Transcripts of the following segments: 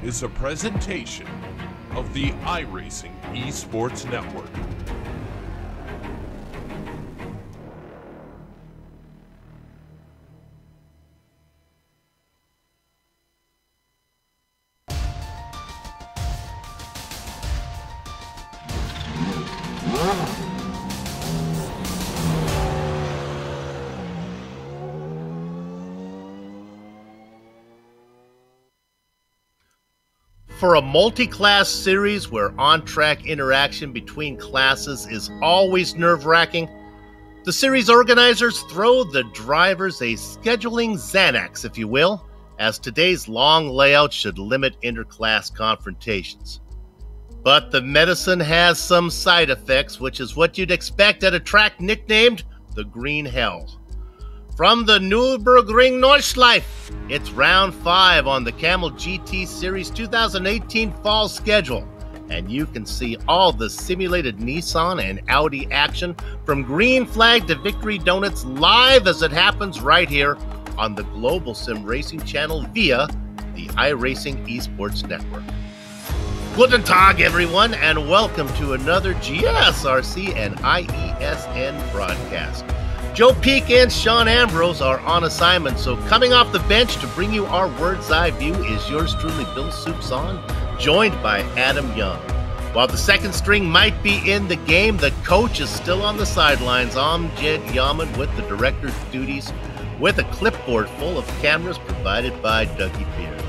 is a presentation of the iRacing Esports Network. For a multi-class series where on-track interaction between classes is always nerve-wracking, the series organizers throw the drivers a scheduling Xanax, if you will, as today's long layout should limit inter-class confrontations. But the medicine has some side effects, which is what you'd expect at a track nicknamed the Green Hell. From the Nürburgring Nordschleife, it's round 5 on the Kamel GT Series 2018 fall schedule, and you can see all the simulated Nissan and Audi action from green flag to victory donuts live as it happens right here on the global SimRacing channel via the iRacing Esports Network. Guten Tag, everyone, and welcome to another GSRC and IESN broadcast. Joe Peak and Sean Ambrose are on assignment, so coming off the bench to bring you our bird's eye view is yours truly, Bill Soupson, joined by Adam Young. While the second string might be in the game, the coach is still on the sidelines, Amjad Yaman with the director's duties, with a clipboard full of cameras provided by Dougie Beard.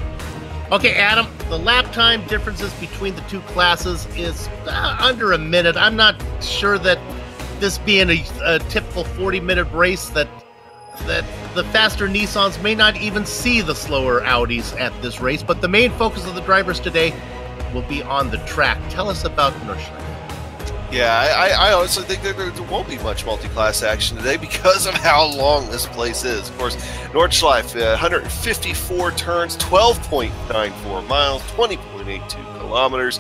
Okay, Adam, the lap time differences between the two classes is under a minute. I'm not sure that this being a typical 40-minute race that the faster Nissans may not even see the slower Audis at this race, but the main focus of the drivers today will be on the track. Tell us about Nürburgring. Yeah, I honestly think there won't be much multi-class action today because of how long this place is. Of course, Nordschleife, 154 turns, 12.94 miles, 20.82 kilometers.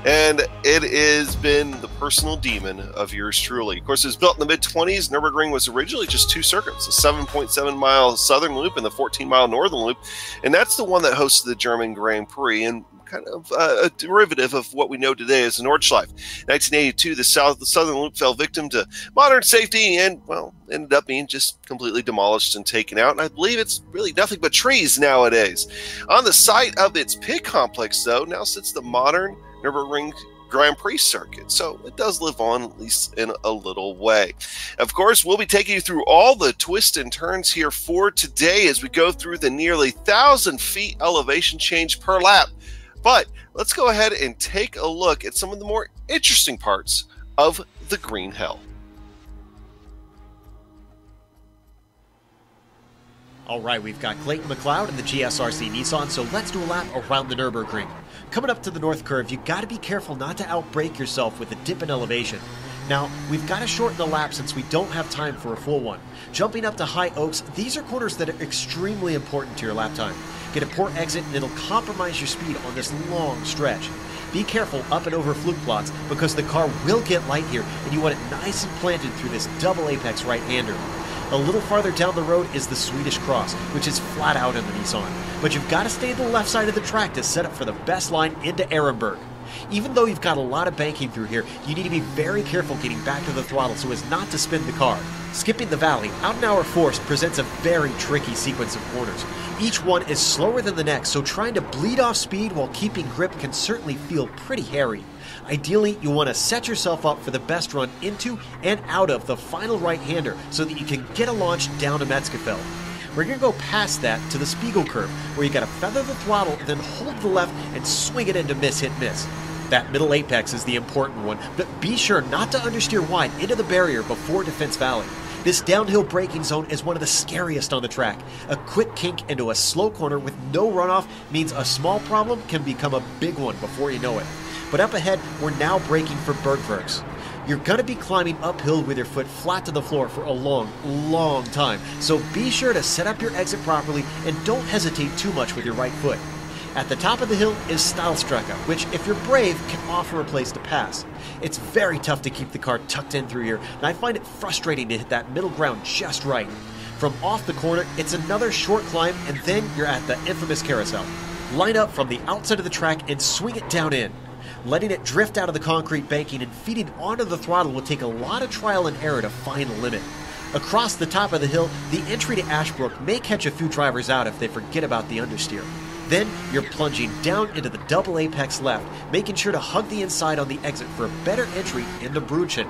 And it has been the personal demon of yours truly. Of course, it was built in the mid-20s. Nürburgring was originally just two circuits, a 7.7-mile southern loop and the 14-mile northern loop. And that's the one that hosted the German Grand Prix and kind of a derivative of what we know today as the Nordschleife. 1982, the southern loop fell victim to modern safety and, well, ended up being just completely demolished and taken out. And I believe it's really nothing but trees nowadays. On the site of its pit complex, though, now sits the modern Nürburgring Grand Prix circuit, so it does live on, at least in a little way. Of course, we'll be taking you through all the twists and turns here for today as we go through the nearly 1,000 feet elevation change per lap. But let's go ahead and take a look at some of the more interesting parts of the Green Hell. All right, we've got Clayton McLeod in the GSRC Nissan, so let's do a lap around the Nürburgring. Coming up to the north curve, you got to be careful not to outbrake yourself with a dip in elevation. Now, we've got to shorten the lap since we don't have time for a full one. Jumping up to high oaks, these are corners that are extremely important to your lap time. Get a poor exit and it'll compromise your speed on this long stretch. Be careful up and over fluke plots because the car will get light here and you want it nice and planted through this double apex right-hander. A little farther down the road is the Swedish Cross, which is flat out in the Nissan. But you've got to stay to the left side of the track to set up for the best line into Ehrenberg. Even though you've got a lot of banking through here, you need to be very careful getting back to the throttle so as not to spin the car. Skipping the valley, out in our force presents a very tricky sequence of corners. Each one is slower than the next, so trying to bleed off speed while keeping grip can certainly feel pretty hairy. Ideally, you want to set yourself up for the best run into and out of the final right-hander so that you can get a launch down to Metzgefeld. We're going to go past that to the Spiegel curve, where you got to feather the throttle, then hold the left and swing it into miss-hit-miss. That middle apex is the important one, but be sure not to understeer wide into the barrier before Defense Valley. This downhill braking zone is one of the scariest on the track. A quick kink into a slow corner with no runoff means a small problem can become a big one before you know it. But up ahead, we're now braking for Bergwerks. You're going to be climbing uphill with your foot flat to the floor for a long, long time, so be sure to set up your exit properly and don't hesitate too much with your right foot. At the top of the hill is Stahlstrecke, which, if you're brave, can offer a place to pass. It's very tough to keep the car tucked in through here, and I find it frustrating to hit that middle ground just right. From off the corner, it's another short climb, and then you're at the infamous carousel. Line up from the outside of the track and swing it down in. Letting it drift out of the concrete banking and feeding onto the throttle will take a lot of trial and error to find the limit. Across the top of the hill, the entry to Ashbrook may catch a few drivers out if they forget about the understeer. Then you're plunging down into the double apex left, making sure to hug the inside on the exit for a better entry into Brüchen.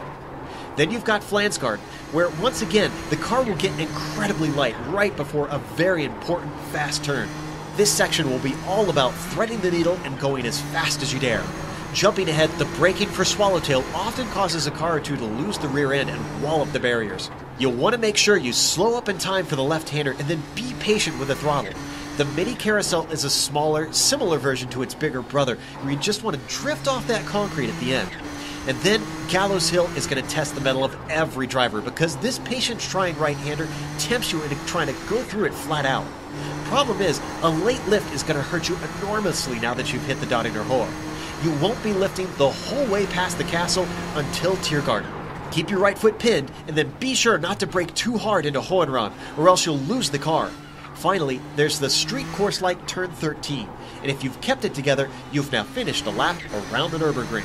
Then you've got Flansgaard, where once again the car will get incredibly light right before a very important fast turn. This section will be all about threading the needle and going as fast as you dare. Jumping ahead, the braking for Swallowtail often causes a car or two to lose the rear end and wallop the barriers. You'll want to make sure you slow up in time for the left-hander and then be patient with the throttle. The Mini Carousel is a smaller, similar version to its bigger brother, where you just want to drift off that concrete at the end. And then Gallows Hill is going to test the mettle of every driver, because this patience-trying right-hander tempts you into trying to go through it flat out. Problem is, a late lift is going to hurt you enormously now that you've hit the Dottinger Hohe. You won't be lifting the whole way past the castle until Tiergarten. Keep your right foot pinned, and then be sure not to brake too hard into Hohenrad, or else you'll lose the car. Finally, there's the street course-like turn 13, and if you've kept it together, you've now finished a lap around the Nürburgring.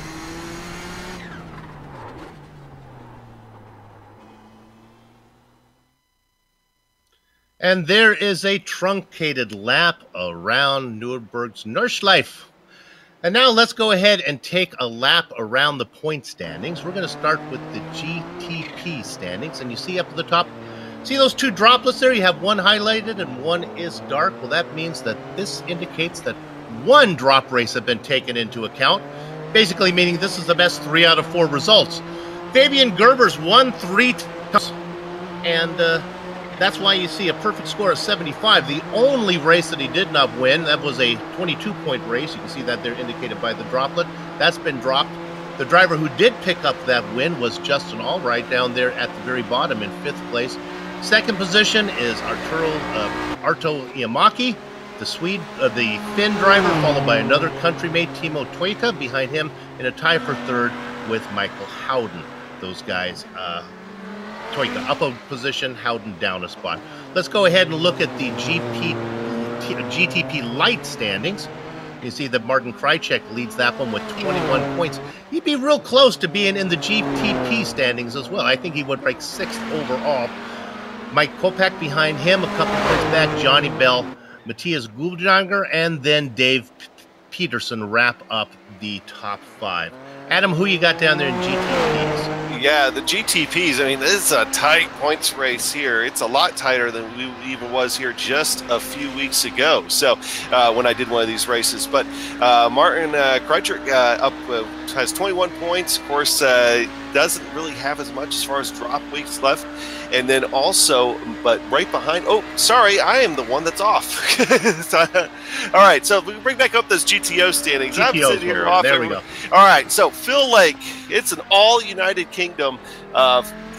And there is a truncated lap around Nürburgring's Nordschleife. And now let's go ahead and take a lap around the point standings. We're going to start with the GTP standings. And you see up at the top, see those two droplets there? You have one highlighted and one is dark. Well, that means that this indicates that one drop race has been taken into account, basically meaning this is the best 3 out of 4 results. Fabian Gerber's won 3 times, and that's why you see a perfect score of 75. The only race that he did not win, that was a 22-point race. You can see that there indicated by the droplet. That's been dropped. The driver who did pick up that win was Justin Allbright down there at the very bottom in 5th place. Second position is Arto Iamaki, the Swede, the Finn driver, followed by another countrymate, Timo Toika, behind him in a tie for 3rd with Michael Howden. Those guys, Toika up a position, Howden down a spot. Let's go ahead and look at the GTP light standings. You see that Martin Krajicek leads that one with 21 points. He'd be real close to being in the GTP standings as well. I think he would break 6th overall. Mike Kopak behind him, a couple points back. Johnny Bell, Matthias Guldanger, and then Dave Peterson wrap up the top 5. Adam, who you got down there in GTPs? Yeah, the GTPs, I mean, this is a tight points race here. It's a lot tighter than we even was here just a few weeks ago. So when I did one of these races, but Martin Krajicek has 21 points. Of course, doesn't really have as much as far as drop weeks left. And then also, but right behind, oh, sorry, I am the one that's off. All right, so we bring back up those GTO standings. I'm sitting here off. There we go. All right, so Phil Lake, it's an all United Kingdom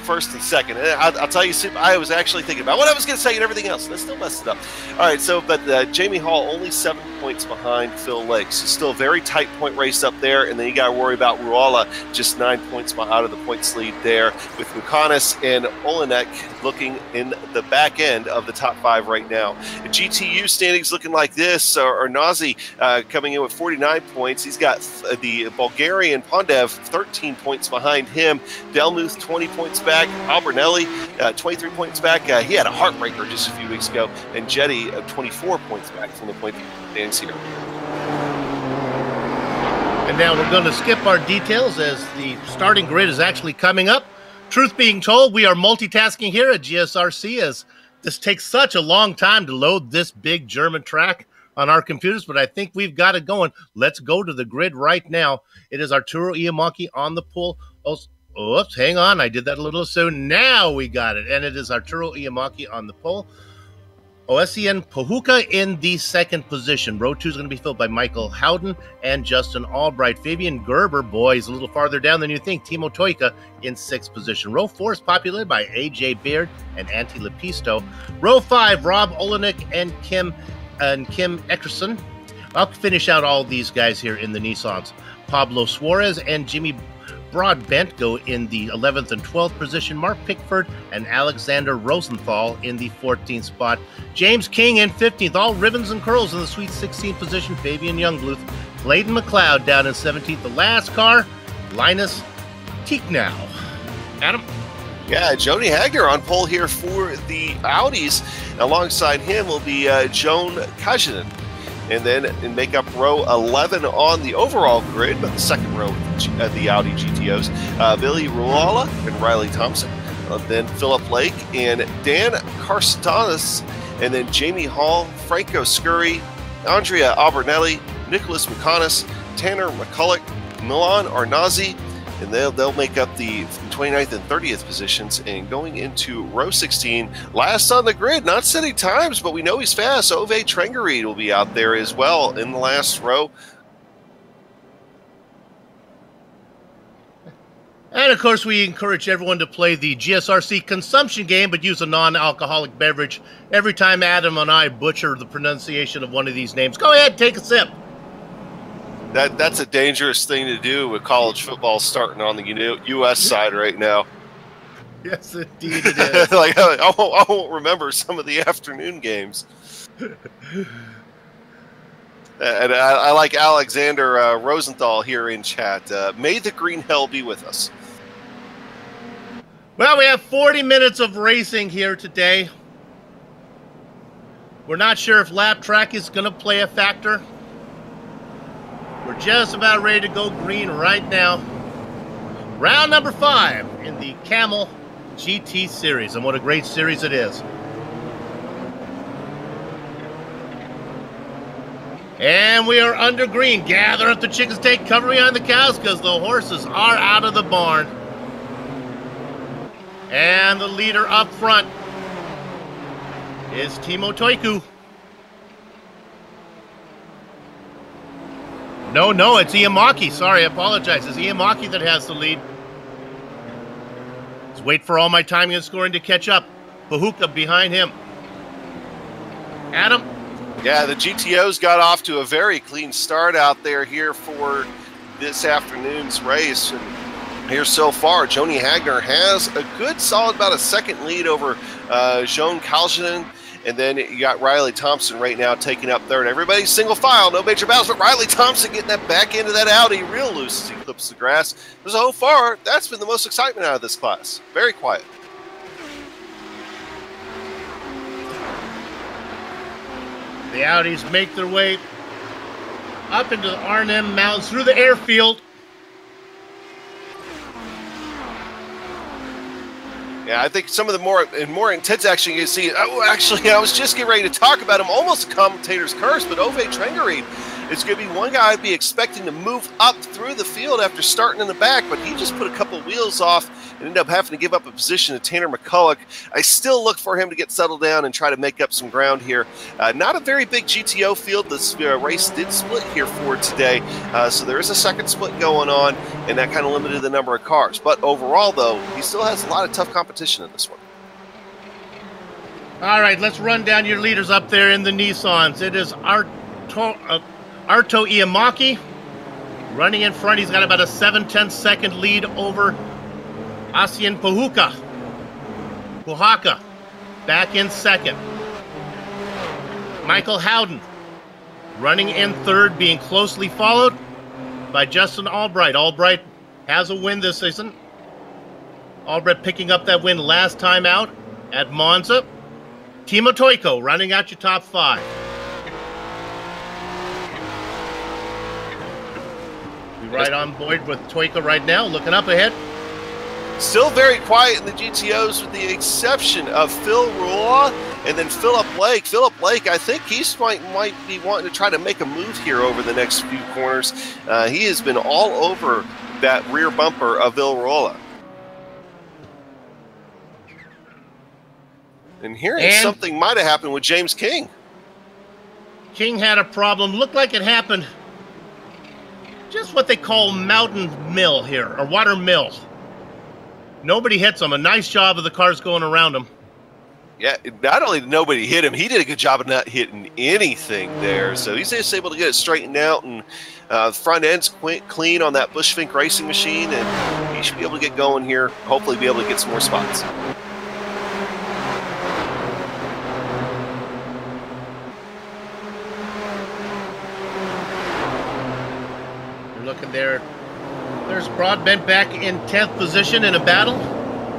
first and second. And I'll tell you, I was actually thinking about what I was going to say and everything else, and I still messed it up. All right, so, but Jamie Hall only 7 points behind Phil Lake. So still a very tight point race up there, and then you got to worry about Ruala, just 9 points out of the points lead there, with Mukanis and Olenek looking in the back end of the top 5 right now. The GTU standings looking like this, or Nazi coming in with 49 points. He's got the Bulgarian Pondev 13 points behind him. Delmuth 20 points back. Albernelli 23 points back. He had a heartbreaker just a few weeks ago. And Jetty 24 points back from the point standings here. And now we're going to skip our details as the starting grid is actually coming up. Truth being told, we are multitasking here at GSRC as this takes such a long time to load this big German track on our computers, but I think we've got it going. Let's go to the grid right now. It is Arturo Iamaki on the pole. Oops, hang on. I did that a little soon. Now we got it. And it is Arturo Iamaki on the pole. Oesien Pohuka in the 2nd position. Row 2 is going to be filled by Michael Howden and Justin Albright. Fabian Gerber, boy, he's a little farther down than you think. Timo Toika in 6th position. Row 4 is populated by A.J. Beard and Antti Lepisto. Row 5, Rob Olenek and Kim Eckerson. I'll finish out all these guys here in the Nissans. Pablo Suarez and Jimmy Broadbent go in the 11th and 12th position. Mark Pickford and Alexander Rosenthal in the 14th spot. James King in 15th. All ribbons and curls in the sweet 16th position. Fabian Youngbluth. Clayton McLeod down in 17th. The last car, Linus Ticknow. Adam? Yeah, Joni Hagner on pole here for the Audis. Alongside him will be Joan Kajinen. And then in makeup row 11 on the overall grid, but the second row of the Audi GTOs, Billy Ruala and Riley Thompson. Then Philip Lake and Dan Carstanis. And then Jamie Hall, Franco Scurry, Andrea Albernelli, Nicholas McConis, Tanner McCulloch, Milan Arnazi, and they'll make up the 29th and 30th positions. And going into row 16, last on the grid, not setting times, but we know he's fast. Ove Trengereid will be out there as well in the last row. And of course, we encourage everyone to play the GSRC consumption game, but use a non-alcoholic beverage. Every time Adam and I butcher the pronunciation of one of these names, go ahead, take a sip. That's a dangerous thing to do with college football starting on the U.S. side right now. Yes, indeed it is. Like I won't remember some of the afternoon games. And I like Alexander Rosenthal here in chat. May the green hell be with us. Well, we have 40 minutes of racing here today. We're not sure if lap track is going to play a factor. We're just about ready to go green right now. Round number 5 in the Kamel GT series, and what a great series it is. And we are under green. Gather up the chickens, take cover behind the cows, because the horses are out of the barn. And the leader up front is Timo Toiku. No, it's Iamaki. Sorry, I apologize. It's Iamaki that has the lead. Let's wait for all my timing and scoring to catch up. Pahuka behind him. Adam? Yeah, the GTOs got off to a very clean start out there here for this afternoon's race. And here so far, Joni Hagner has a good solid, about a second lead over Joan Kaljanen. And then you got Riley Thompson right now taking up third. Everybody's single file, no major battles, but Riley Thompson getting that back into that Audi real loose as he clips the grass. So far, that's been the most excitement out of this class. Very quiet. The Audis make their way up into the Arnhem Mountains through the airfield. Yeah, I think some of the more intense action you can see. Oh, actually, I was just getting ready to talk about him. Almost a commentator's curse, but Ove Trengereid is going to be one guy I'd be expecting to move up through the field after starting in the back, but he just put a couple wheels off and ended up having to give up a position to Tanner McCulloch. I still look for him to get settled down and try to make up some ground here. Not a very big GTO field. This race did split here for today, so there is a second split going on, and that kind of limited the number of cars. But overall, though, he still has a lot of tough competition in this one. All right, let's run down your leaders up there in the Nissans. It is Arto Iamaki running in front. He's got about a 7/10 second lead over Asian Puhaka back in second. Michael Howden running in third, being closely followed by Justin Albright. Albright has a win this season. Albright picking up that win last time out at Monza. Timo Toiku running out your top 5. Right on board with Toiku right now, looking up ahead. Still very quiet in the GTOs with the exception of Phil Rula and then Philip Lake. Philip Lake, I think he might be wanting to try to make a move here over the next few corners. He has been all over that rear bumper of Phil Rula. And hearing something might have happened with James King. King had a problem. Looked like it happened just what they call mountain mill here, or water mill. Nobody hits him. A nice job of the cars going around him. Yeah, not only did nobody hit him, he did a good job of not hitting anything there. So he's just able to get it straightened out and Front end's clean on that Bushfink racing machine, and he should be able to get going here. Hopefully be able to get some more spots. You're looking there. There's Broadbent back in 10th position in a battle,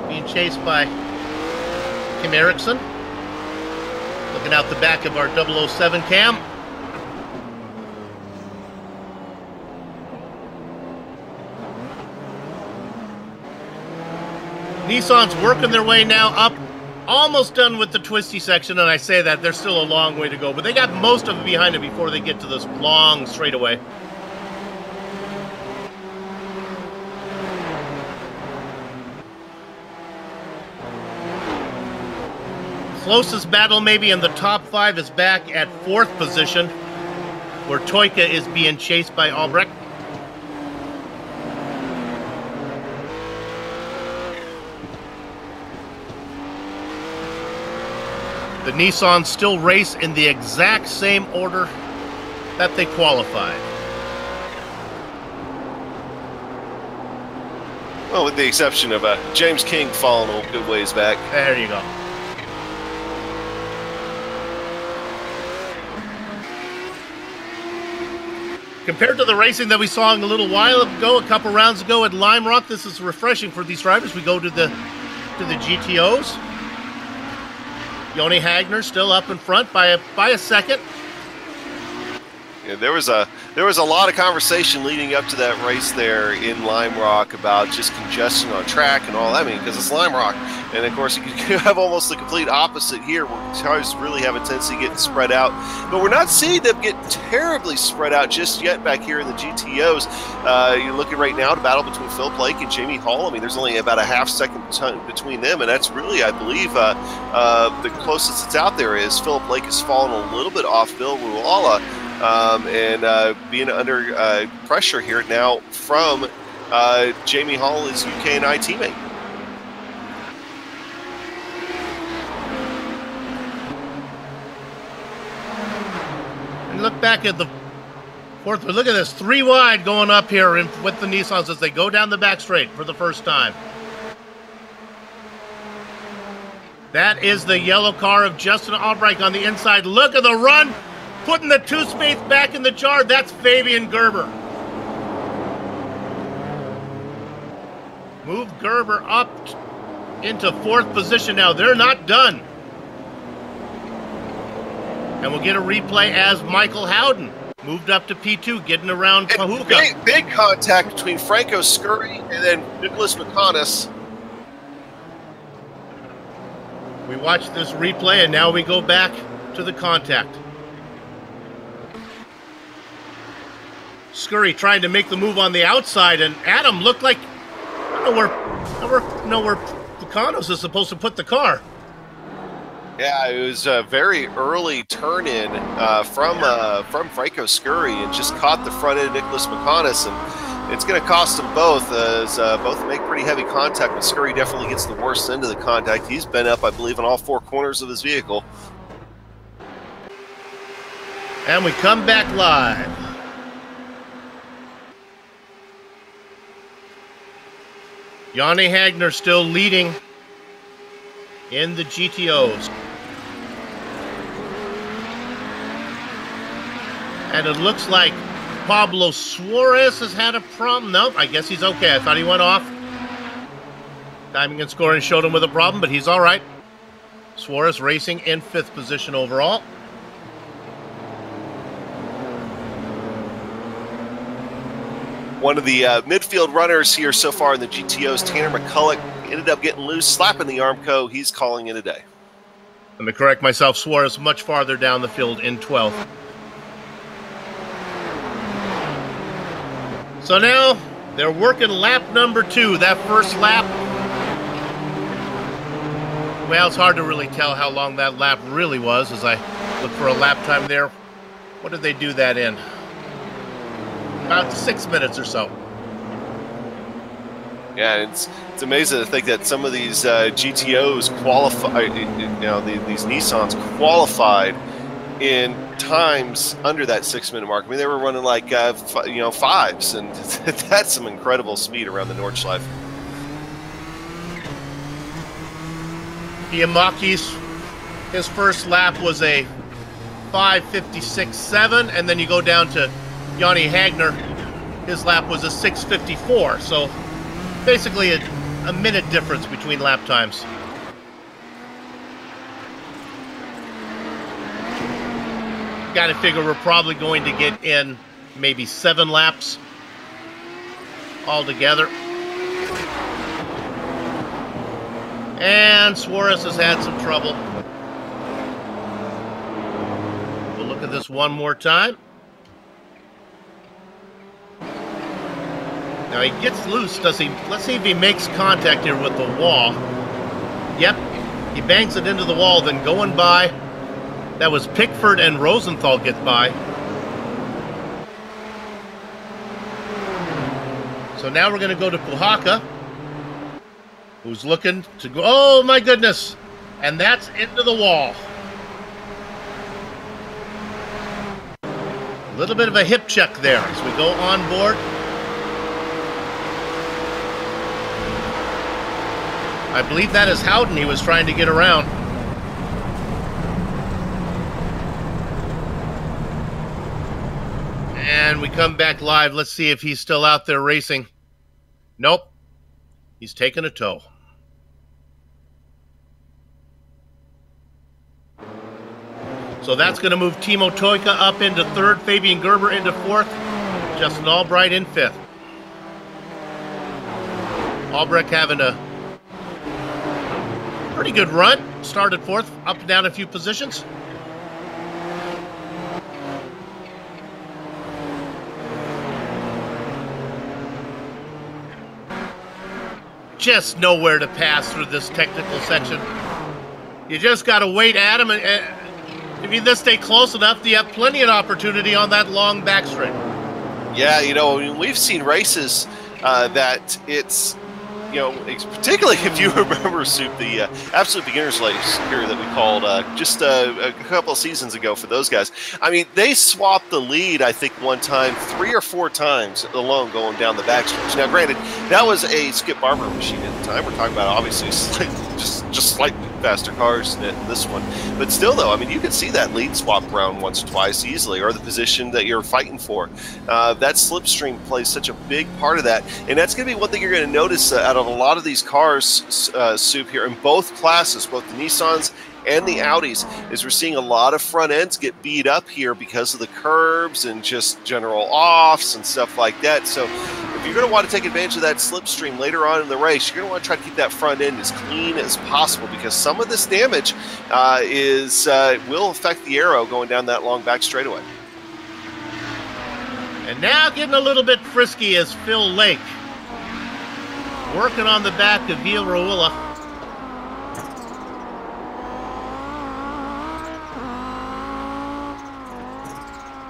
being chased by Kim Erickson. Looking out the back of our 007 cam. Nissan's working their way now up, almost done with the twisty section, and I say that, there's still a long way to go, but they got most of it behind them before they get to this long straightaway. Closest battle maybe in the top 5 is back at 4th position, where Toyka is being chased by Albrecht. The Nissans still race in the exact same order that they qualified. Well, with the exception of James King falling a good ways back. There you go. Compared to the racing that we saw a little while ago, a couple rounds ago at Lime Rock, this is refreshing for these drivers. We go to the GTOs. Joni Hagner still up in front by a second. Yeah, there was a lot of conversation leading up to that race there in Lime Rock about just congestion on track and all that. I mean, because it's Lime Rock, and of course you have almost the complete opposite here, where cars really have a tendency getting spread out. But we're not seeing them get terribly spread out just yet back here in the GTOs. You're looking right now at a battle between Philip Lake and Jamie Hall. I mean, there's only about a half second between them, and that's really, I believe, the closest it's out there is Philip Lake has fallen a little bit off Bill Ruala. And being under pressure here now from Jamie Hall, his UK&I teammate. And look back at the 4th. Look at this, 3 wide going up here with the Nissans as they go down the back straight for the first time. That is the yellow car of Justin Albrecht on the inside. Look at the run. Putting the 2 space back in the jar, that's Fabian Gerber. Move Gerber up into 4th position now. They're not done. And we'll get a replay as Michael Howden moved up to P2, getting around Pahuka. Big contact between Franco Scurry and then Nicholas McConis. We watched this replay, and now we go back to the contact. Scurry trying to make the move on the outside, and Adam looked like, I don't know where Picanos is supposed to put the car. Yeah, it was a very early turn-in from Franco Scurry, and just caught the front end of Nicholas McConis, and it's going to cost them both, as both make pretty heavy contact, but Scurry definitely gets the worst end of the contact. He's been up, I believe, on all 4 corners of his vehicle. And we come back live. Yanni Hagner still leading in the GTOs. And it looks like Pablo Suarez has had a problem. Nope, I guess he's okay. I thought he went off. Timing and scoring showed him with a problem, but he's all right. Suarez racing in 5th position overall. One of the midfield runners here so far in the GTOs, Tanner McCulloch, ended up getting loose, slapping the Armco. He's calling it a day. Let me correct myself. Suarez much farther down the field in 12th. So now they're working lap number 2. That first lap, well, it's hard to really tell how long that lap really was as I look for a lap time there. What did they do that in? About 6 minutes or so. Yeah, it's amazing to think that some of these GTOs qualify, these Nissans qualified in times under that 6-minute mark. I mean, they were running like, fives, and that's some incredible speed around the Nordschleife. Iamaki's, his first lap was a 5:56.7, and then you go down to Yanni Hagner, his lap was a 6:54, so basically a minute difference between lap times. Got to figure we're probably going to get in maybe 7 laps altogether. And Suarez has had some trouble. We'll look at this one more time. Now he gets loose, does he? Let's see if he makes contact here with the wall. Yep, he bangs it into the wall, then going by. That was Pickford and Rosenthal get by. So now we're going to go to Puhaka, who's looking to go. Oh my goodness! And that's into the wall. A little bit of a hip check there as we go on board. I believe that is Howden he was trying to get around. And we come back live. Let's see if he's still out there racing. Nope. He's taken a tow. So that's going to move Timo Toika up into 3rd, Fabian Gerber into 4th, Justin Albright in 5th. Albrecht having a pretty good run. Started 4th, up and down a few positions. Just nowhere to pass through this technical section. You just got to wait, Adam. And if you just stay close enough, you have plenty of opportunity on that long backstraight. Yeah, you know, we've seen races that it's, you know, particularly if you remember, Soup, the absolute beginners race here that we called just a couple of seasons ago for those guys. I mean, they swapped the lead, I think, one time, 3 or 4 times alone going down the backstretch. Now, granted, that was a Skip Barber machine at the time. We're talking about obviously just slightly faster cars than this one. But still, though, I mean, you can see that lead swap around once or twice easily, or the position that you're fighting for. That slipstream plays such a big part of that. And that's going to be one thing you're going to notice out of a lot of these cars, Soup, here in both classes, both the Nissans and the Audis, is we're seeing a lot of front ends get beat up here because of the curbs and just general offs and stuff like that. So if you're going to want to take advantage of that slipstream later on in the race, you're going to want to try to keep that front end as clean as possible, because some of this damage will affect the aero going down that long back straightaway. And now getting a little bit frisky is Phil Lake, working on the back of Villarreal.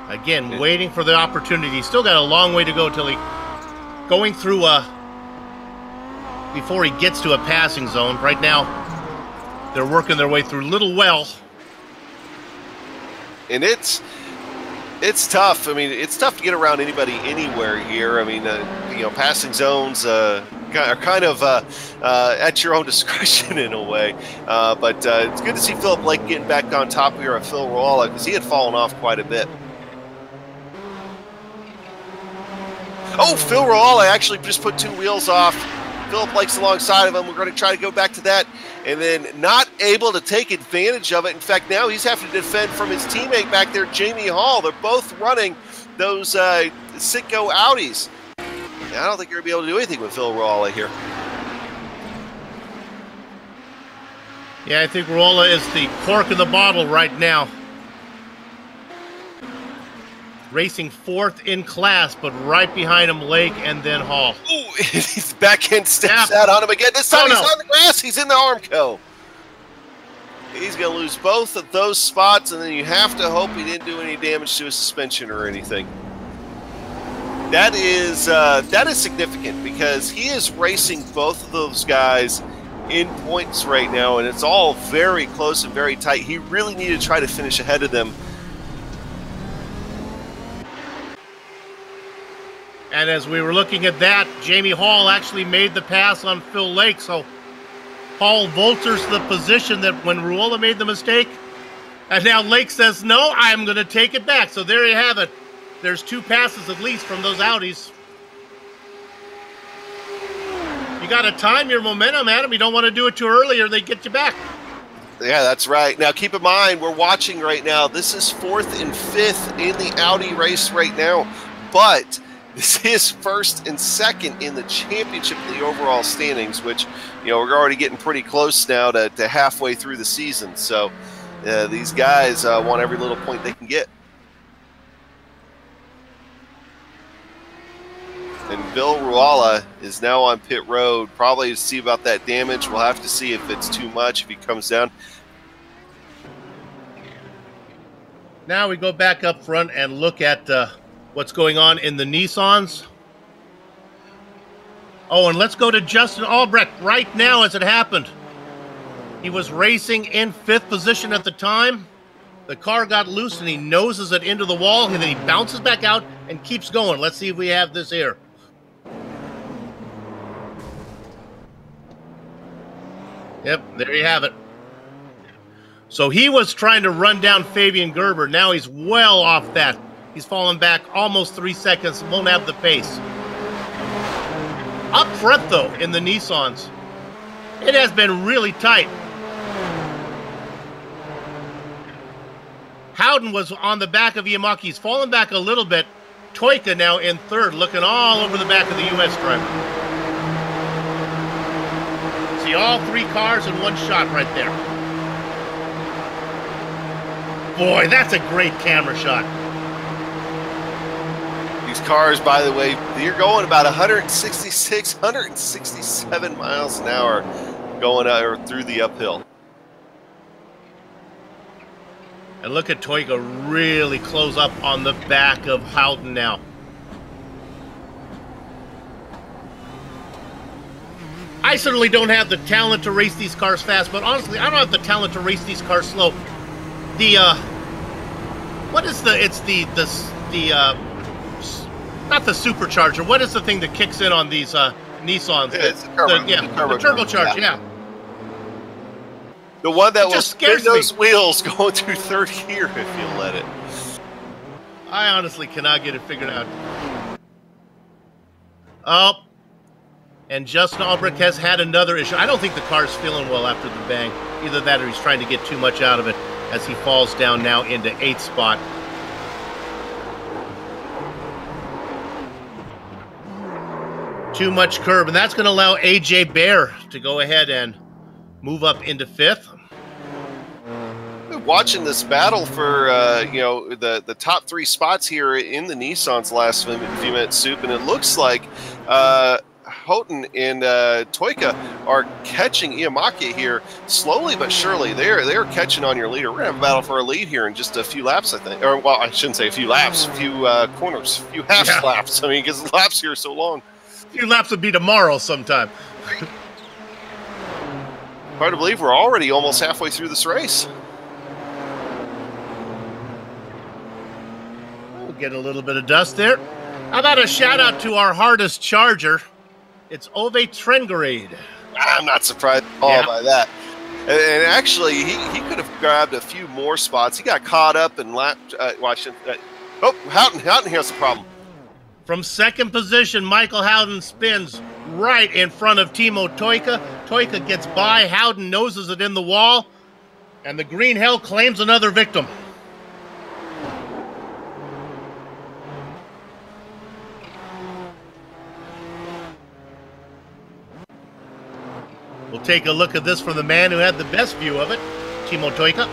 Again, waiting for the opportunity. Still got a long way to go till he going through before he gets to a passing zone. Right now, they're working their way through Little Well. And it's tough. I mean, it's tough to get around anybody anywhere here. I mean, you know, passing zones are kind of at your own discretion in a way. But it's good to see Philip Lake getting back on top here of Phil Roala, because he had fallen off quite a bit. Oh, Phil Roala actually just put 2 wheels off. Philip Lake's alongside of him. We're going to try to go back to that, and then not able to take advantage of it. In fact, now he's having to defend from his teammate back there, Jamie Hall. They're both running those Sitco Audis. And I don't think you're going to be able to do anything with Phil Roala here. Yeah, I think Roala is the cork in the bottle right now. Racing 4th in class, but right behind him, Lake and then Hall. Ooh, his backhand steps out on him again. This time he's on the grass. He's in the Armco. He's going to lose both of those spots, and then you have to hope he didn't do any damage to his suspension or anything. That is significant, because he is racing both of those guys in points right now, and it's all very close and very tight. He really needed to try to finish ahead of them. And as we were looking at that, Jamie Hall actually made the pass on Phil Lake. So Hall vultures the position that when Ruola made the mistake. And now Lake says, no, I'm going to take it back. So there you have it. There's 2 passes at least from those Audis. You got to time your momentum, Adam. You don't want to do it too early or they get you back. Yeah, that's right. Now, keep in mind, we're watching right now. This is 4th and 5th in the Audi race right now. But this is 1st and 2nd in the championship of the overall standings, which, you know, we're already getting pretty close now to halfway through the season. So these guys want every little point they can get. And Bill Ruola is now on pit road, probably to see about that damage. We'll have to see if it's too much, if he comes down. Now we go back up front and look at what's going on in the Nissans. Oh, and let's go to Justin Albrecht right now as it happened. He was racing in 5th position at the time. The car got loose and he noses it into the wall, and then he bounces back out and keeps going. Let's see if we have this here. Yep, there you have it. So he was trying to run down Fabian Gerber. Now he's well off that. He's fallen back almost 3 seconds. Won't have the pace. Up front, though, in the Nissans, it has been really tight. Howden was on the back of Yamaki. He's fallen back a little bit. Toika now in 3rd, looking all over the back of the U.S. driver. See all 3 cars in one shot right there. Boy, that's a great camera shot. These cars, by the way, you're going about 166, 167 miles an hour going through the uphill. And look at Toika really close up on the back of Howden now. I certainly don't have the talent to race these cars fast, but honestly, I don't have the talent to race these cars slow. The, what is the, it's the not the supercharger. What is the thing that kicks in on these Nissans? Yeah, it's the turbocharger, yeah. The one that will spin those wheels going through 3rd gear if you let it. I honestly cannot get it figured out. Oh, and Justin Albrecht has had another issue. I don't think the car's feeling well after the bang. Either that or he's trying to get too much out of it as he falls down now into 8th spot. Too much curb, and that's going to allow AJ Bear to go ahead and move up into 5th. Watching this battle for you know, the top 3 spots here in the Nissans last few minutes, Soup, and it looks like Houghton and Toika are catching Iamaki here slowly but surely. They're catching on your leader. We're gonna have a battle for a lead here in just a few laps, I think. Or well, I shouldn't say a few laps, a few corners, a few half laps. I mean, because the laps here are so long. A few laps would be tomorrow sometime. Hard to believe we're already almost halfway through this race. We'll get a little bit of dust there. How about a shout out to our hardest charger? It's Ove Trengerade. I'm not surprised at all by that. And actually, he could have grabbed a few more spots. He got caught up and lapped. Houghton here's the problem. From 2nd position, Michael Howden spins right in front of Timo Toika. Toika gets by, Howden noses it in the wall, and the Green Hell claims another victim. We'll take a look at this from the man who had the best view of it, Timo Toika.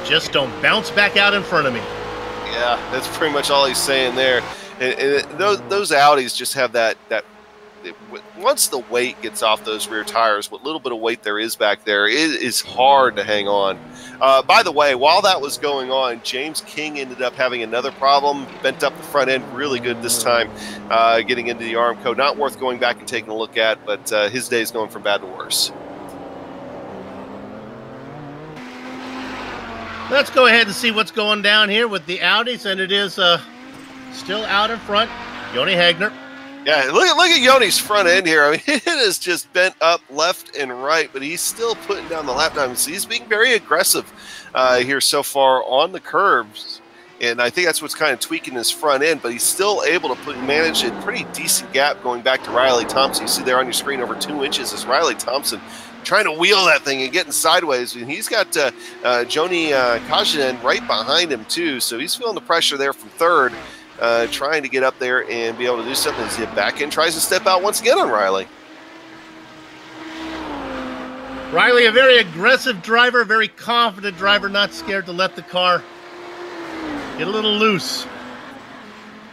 Just don't bounce back out in front of me. Yeah, that's pretty much all he's saying there. And those Audis just have that once the weight gets off those rear tires, what little bit of weight there is back there, it is hard to hang on. By the way, while that was going on, James King ended up having another problem, bent up the front end really good this time, getting into the Armco. Not worth going back and taking a look at, but his day is going from bad to worse. Let's go ahead and see what's going down here with the Audis, and it is still out in front, Joni Hagner. Yeah, look at Yoni's front end here. I mean, it is just bent up left and right, but he's still putting down the lap times. He's being very aggressive here so far on the curves, and I think that's what's kind of tweaking his front end, but he's still able to manage a pretty decent gap going back to Riley Thompson. You see there on your screen over 2 inches is Riley Thompson trying to wheel that thing and getting sideways. And he's got Joni Kajanen right behind him, too. So he's feeling the pressure there from third, trying to get up there and be able to do something as he back in, tries to step out once again on Riley. Riley, a very aggressive driver, very confident driver, not scared to let the car get a little loose.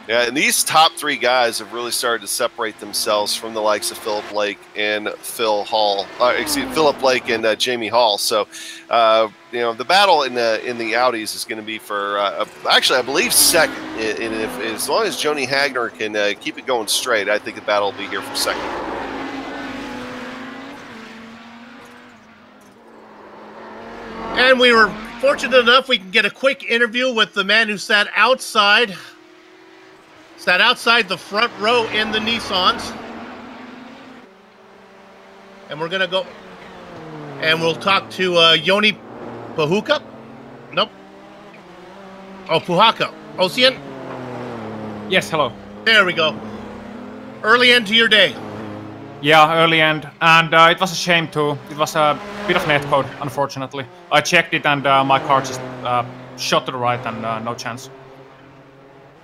Yeah, and these top 3 guys have really started to separate themselves from the likes of Philip Blake and Philip Blake and Jamie Hall. So, you know, the battle in the Audis is going to be for actually, I believe, second. And as long as Joni Hagner can keep it going straight, I think the battle will be here for second. And we were fortunate enough we can get a quick interview with the man who sat outside the front row in the Nissans. And we're going to go and we'll talk to Joni Puhaka. Nope. Oh, Puhaka. Ocean? Yes, hello. There we go. Early end to your day. Yeah, early end. And it was a shame too. It was a bit of netcode, unfortunately. I checked it and my car just shot to the right and no chance.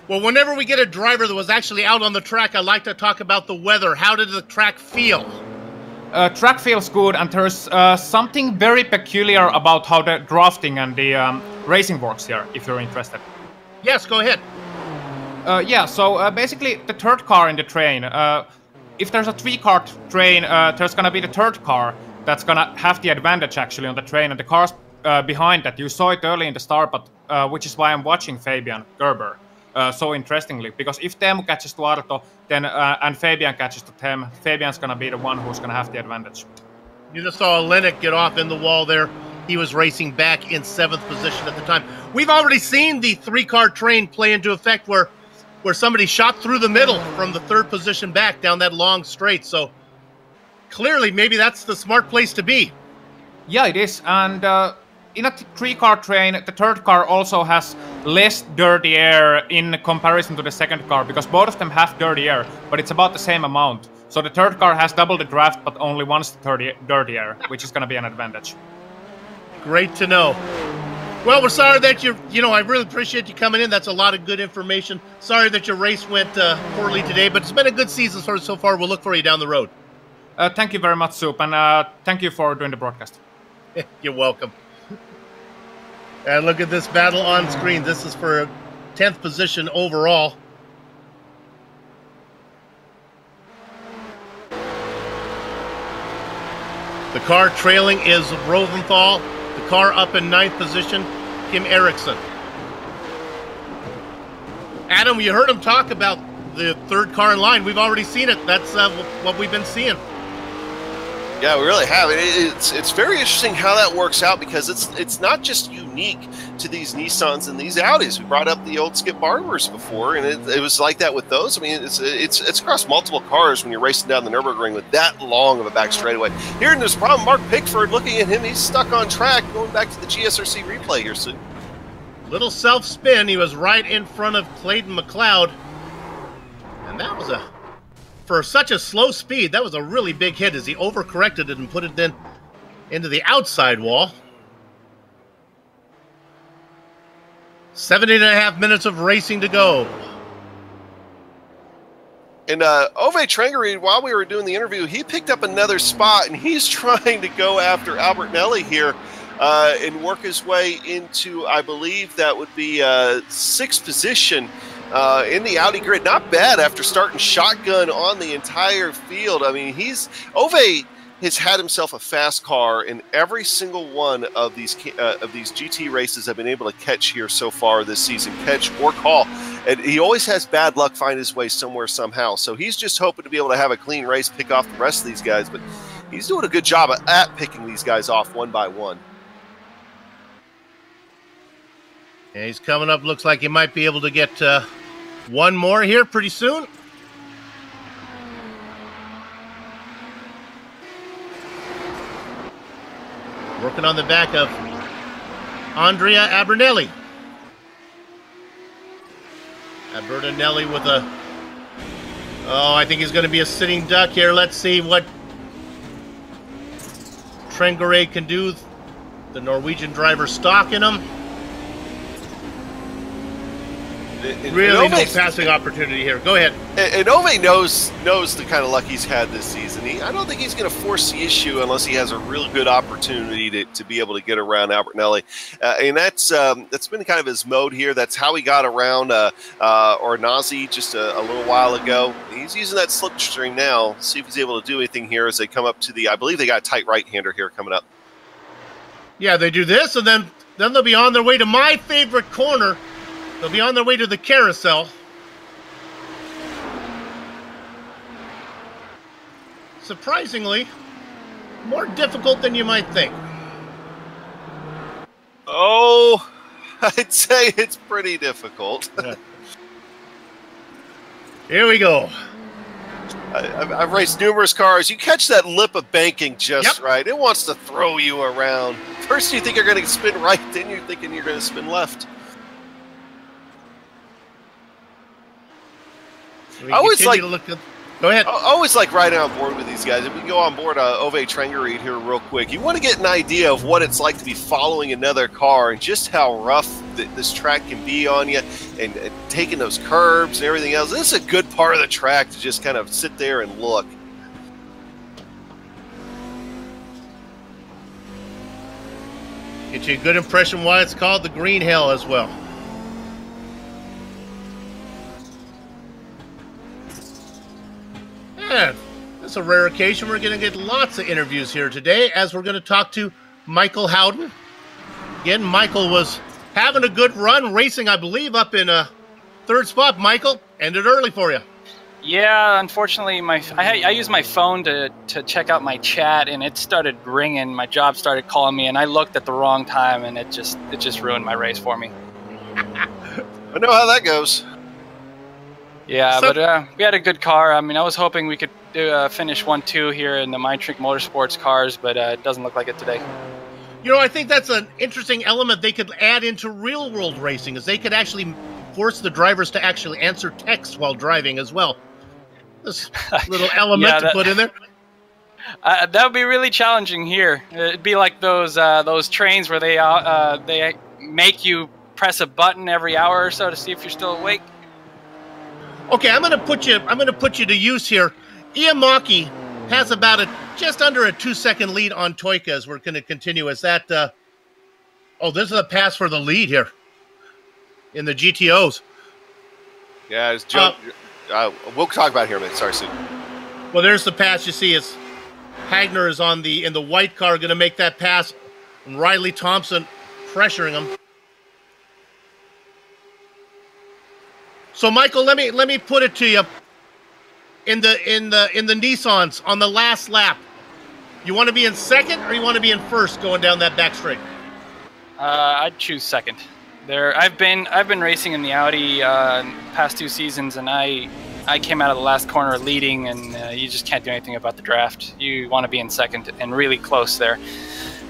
Well, whenever we get a driver that was actually out on the track, I like to talk about the weather. How did the track feel? Track feels good, and there's something very peculiar about how the drafting and the racing works here, if you're interested. Yes, go ahead. Yeah, so basically the third car in the train, if there's a 3-car train, there's gonna be the third car that's gonna have the advantage actually on the train, and the cars behind that, you saw it early in the start, but which is why I'm watching Fabian Gerber. So interestingly, because if Teemu catches to Arto, then and Fabian catches to Teemu, Fabian's gonna be the one who's gonna have the advantage. You just saw Lennox get off in the wall there. He was racing back in 7th position at the time. We've already seen the 3-car train play into effect where somebody shot through the middle from the 3rd position back down that long straight. So clearly, maybe that's the smart place to be. Yeah, it is, and in a 3-car train, the 3rd car also has less dirty air in comparison to the 2nd car, because both of them have dirty air, but it's about the same amount. So the 3rd car has double the draft, but only once the dirty air, which is going to be an advantage. Great to know. Well, we're sorry that you know, I really appreciate you coming in. That's a lot of good information. Sorry that your race went poorly today, but it's been a good season so far. We'll look for you down the road. Thank you very much, Soup, and thank you for doing the broadcast. You're welcome. And look at this battle on screen. This is for 10th position overall. The car trailing is Rosenthal. The car up in 9th position, Kim Eriksson. Adam, you heard him talk about the 3rd car in line. We've already seen it. That's what we've been seeing. Yeah, we really have. It's very interesting how that works out, because it's not just unique to these Nissans and these Audis. We brought up the old Skip Barbers before, and it was like that with those. I mean, it's across multiple cars when you're racing down the Nürburgring with that long of a back straightaway. Here, there's a problem. Mark Pickford, looking at him, he's stuck on track. Going back to the GSRC replay here soon. Little self-spin. He was right in front of Clayton McLeod. And that was for such a slow speed, that was a really big hit as he overcorrected it and put it then into the outside wall. 17.5 minutes of racing to go. And Ove Trengerid, while we were doing the interview, he picked up another spot, and he's trying to go after Albert Nelly here and work his way into, I believe that would be 6th position in the Audi grid. Not bad after starting shotgun on the entire field. I mean, Ove has had himself a fast car in every single one of these GT races I've been able to catch here so far this season, catch or call. And he always has bad luck find his way somewhere somehow. So he's just hoping to be able to have a clean race, pick off the rest of these guys. But he's doing a good job at picking these guys off one by one. And he's coming up. Looks like he might be able to get one more here pretty soon. Working on the back of Andrea Abernelli. Abernelli with a... Oh, I think he's going to be a sitting duck here. Let's see what Trengore can do. The Norwegian driver stalking him. Really no passing opportunity here. Go ahead. And Ove knows the kind of luck he's had this season. I don't think he's going to force the issue unless he has a really good opportunity to be able to get around Albertinelli. And that's been kind of his mode here. That's how he got around Ornazi just a little while ago. He's using that slipstream now. See if he's able to do anything here as they come up to the... I believe they got a tight right-hander here coming up. Yeah, they do this, and then they'll be on their way to my favorite corner. They'll be on their way to the carousel. Surprisingly, more difficult than you might think. Oh, I'd say it's pretty difficult. Yeah. Here we go. I've raced numerous cars. You catch that lip of banking just right. It wants to throw you around. First you think you're going to spin right, then you're thinking you're going to spin left. I always like to look at, go ahead. I always like riding on board with these guys. If we go on board Ove Trengereid here real quick, you want to get an idea of what it's like to be following another car and just how rough this track can be on you and taking those curbs and everything else. This is a good part of the track to just kind of sit there and look. Get you a good impression why it's called the Green Hell as well. Yeah, it's a rare occasion. We're going to get lots of interviews here today as we're going to talk to Michael Howden. Again, Michael was having a good run, racing, I believe, up in third spot. Michael, ended early for you. Yeah, unfortunately, I used my phone to check out my chat, and it started ringing. My job started calling me, and I looked at the wrong time, and it just ruined my race for me. I know how that goes. Yeah, but we had a good car. I mean, I was hoping we could finish 1-2 here in the Mindtrink Motorsports cars, but it doesn't look like it today. You know, I think that's an interesting element they could add into real-world racing, is they could actually force the drivers to actually answer text while driving as well. This little element to put in there. That would be really challenging here. It'd be like those trains where they make you press a button every hour or so to see if you're still awake. Okay, I'm gonna put you to use here. Iamaki has about just under a 2-second lead on Toyka as we're going to continue. As that, this is a pass for the lead here in the GTOs. Yeah, it's we'll talk about it here in a minute. Sorry, Sue. Well, there's the pass. You see, it's Hagner is in the white car, going to make that pass, and Riley Thompson pressuring him. So, Michael, let me put it to you. In the Nissans on the last lap, you want to be in second or you want to be in first going down that back straight? I'd choose second. I've been racing in the Audi past 2 seasons, and I came out of the last corner leading, and you just can't do anything about the draft. You want to be in second and really close there.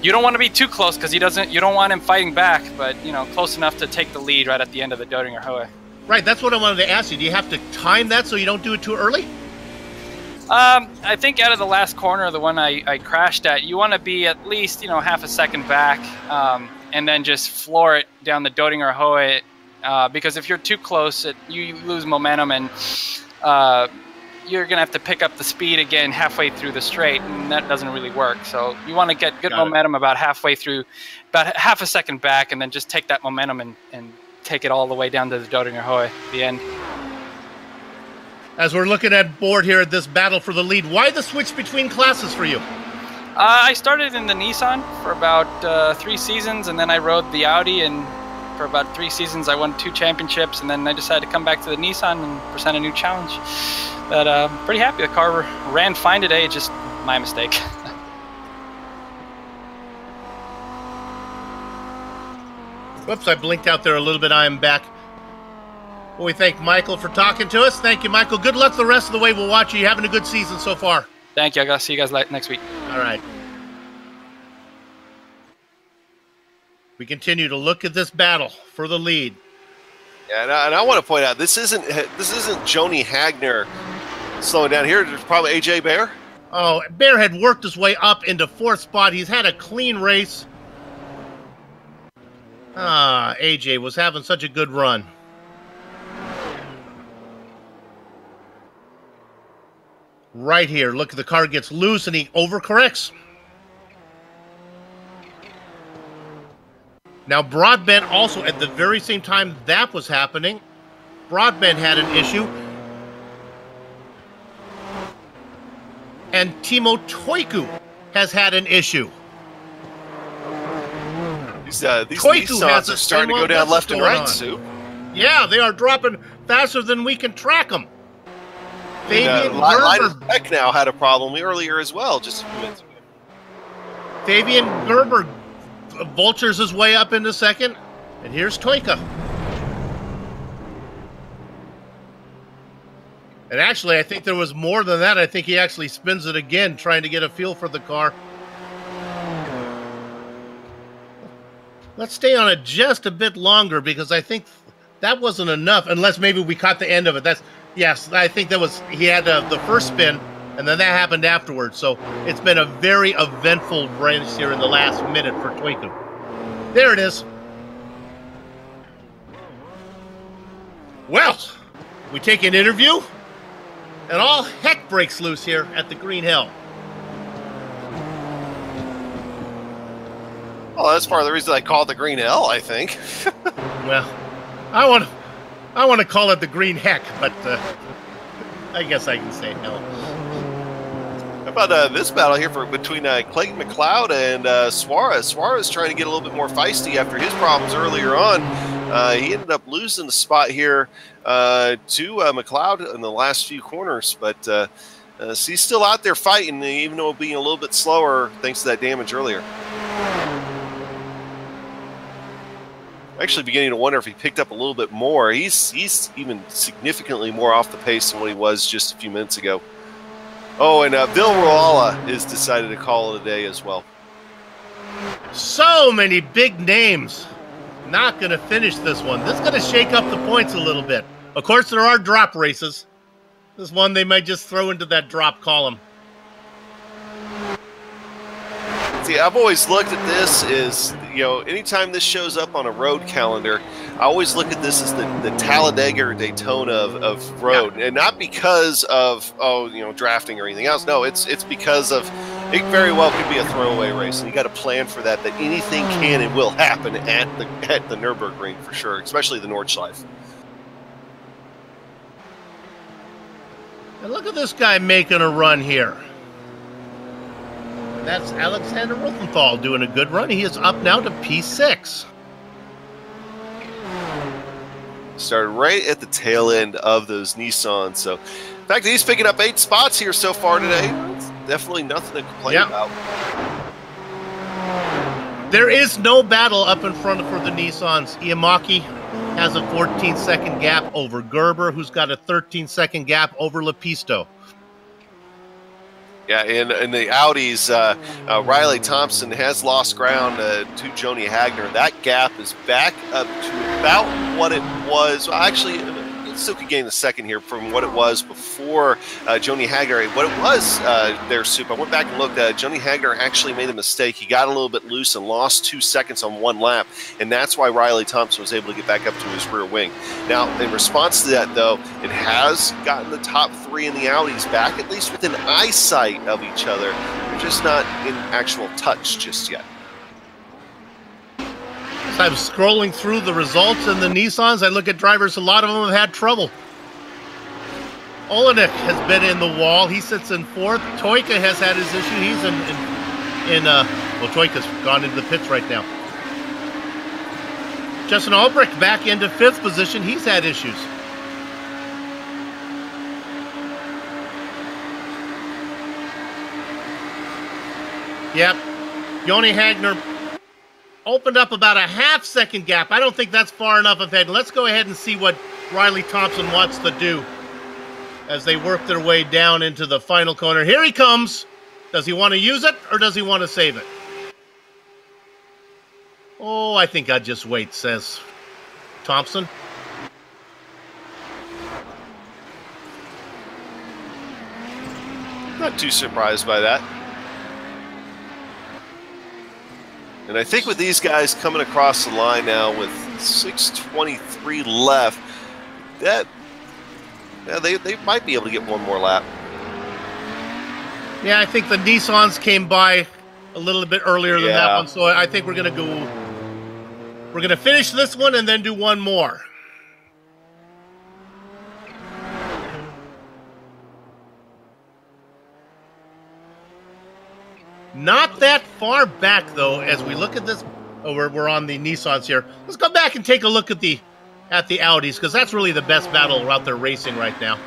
You don't want to be too close because you don't want him fighting back, but close enough to take the lead right at the end of the Doedinger Höhe. Right, that's what I wanted to ask you. Do you have to time that so you don't do it too early? I think out of the last corner, the one I crashed at, you want to be at least half a second back, and then just floor it down the Doedinger Höhe, because if you're too close, you lose momentum, and you're gonna have to pick up the speed again halfway through the straight, and that doesn't really work. So you want to get good momentum about halfway through, about half a second back, and then just take that momentum and take it all the way down to the Doedinger Höhe, the end. As we're looking at board here at this battle for the lead, why the switch between classes for you? I started in the Nissan for about 3 seasons, and then I rode the Audi, and for about 3 seasons I won 2 championships, and then I decided to come back to the Nissan and present a new challenge. But pretty happy. The car ran fine today, just my mistake. Whoops, I blinked out there a little bit. I am back. Well, we thank Michael for talking to us. Thank you, Michael. Good luck the rest of the way. We'll watch you. You're having a good season so far. Thank you. I'll see you guys next week. All right. We continue to look at this battle for the lead. Yeah, and I want to point out this isn't Joni Hagner slowing down here. There's probably AJ Bear. Oh, Bear had worked his way up into 4th spot. He's had a clean race. AJ was having such a good run. Right here, look, the car gets loose and he overcorrects. Now, Broadbent also, at the very same time that was happening, Broadbent had an issue. And Timo Toiku has had an issue. These Nissans are starting to go down left and right, Sue. Yeah, they are dropping faster than we can track them. Fabian Linus Beck now had a problem earlier as well, just a few minutes ago. Fabian Gerber vultures his way up into 2nd, and here's Toika. And actually, I think there was more than that. I think he actually spins it again, trying to get a feel for the car. Let's stay on it just a bit longer, because I think that wasn't enough, unless maybe we caught the end of it. Yes, I think that was, he had the first spin, and then that happened afterwards. So it's been a very eventful race here in the last minute for Toiku. There it is. Well, we take an interview, and all heck breaks loose here at the Green Hill. Well, that's part of the reason I call it the Green Hill, I think. Well, I want to call it the Green Heck, but I guess I can say hell. How about this battle here between Clayton McLeod and Suarez? Suarez trying to get a little bit more feisty after his problems earlier on. He ended up losing the spot here to McLeod in the last few corners, but so he's still out there fighting, even though being a little bit slower thanks to that damage earlier. Actually beginning to wonder if he picked up a little bit more. He's even significantly more off the pace than what he was just a few minutes ago. Oh, and Bill Roala has decided to call it a day as well. So many big names. Not going to finish this one. This is going to shake up the points a little bit. Of course, there are drop races. This one they might just throw into that drop column. See, I've always looked at this as, anytime this shows up on a road calendar, I always look at this as the Talladega or Daytona of road. Yeah. And not because of, drafting or anything else. No, it's because of, it very well could be a throwaway race. And you got to plan for that anything can and will happen at the Nürburgring for sure, especially the Nordschleife. And look at this guy making a run here. That's Alexander Rosenthal doing a good run. He is up now to P6. Started right at the tail end of those Nissans. So, in fact, he's picking up 8 spots here so far today. It's definitely nothing to complain about. There is no battle up in front for the Nissans. Iamaki has a 14-second gap over Gerber, who's got a 13-second gap over Lepisto. Yeah, in the Audis, Riley Thompson has lost ground to Joni Hagner. That gap is back up to about what it was. Well, actually, it still could gain the second here from what it was before Joni Hagner. What it was there, Soup, I went back and looked at Joni Hagner actually made a mistake. He got a little bit loose and lost 2 seconds on one lap, and that's why Riley Thompson was able to get back up to his rear wing. Now, in response to that, though, it has gotten the top 3 in the Audis back, at least within eyesight of each other. They're just not in actual touch just yet. As I'm scrolling through the results in the Nissans, I look at drivers, a lot of them have had trouble. Olenek has been in the wall. He sits in 4th. Toika has had his issue. He's well, Toika's gone into the pits right now. Justin Albrecht back into 5th position. He's had issues. Yep. Joni Hagner opened up about a half-second gap. I don't think that's far enough ahead. Let's go ahead and see what Riley Thompson wants to do as they work their way down into the final corner. Here he comes. Does he want to use it, or does he want to save it? Oh, I think I'd just wait, says Thompson. Not too surprised by that. And I think with these guys coming across the line now with 6:23 left, that they might be able to get one more lap. Yeah, I think the Nissans came by a little bit earlier than that one, so I think we're gonna finish this one and then do one more. Not that far back, though, as we look at this. Oh, we're on the Nissans here. Let's go back and take a look at the Audis, because that's really the best battle out there racing right now.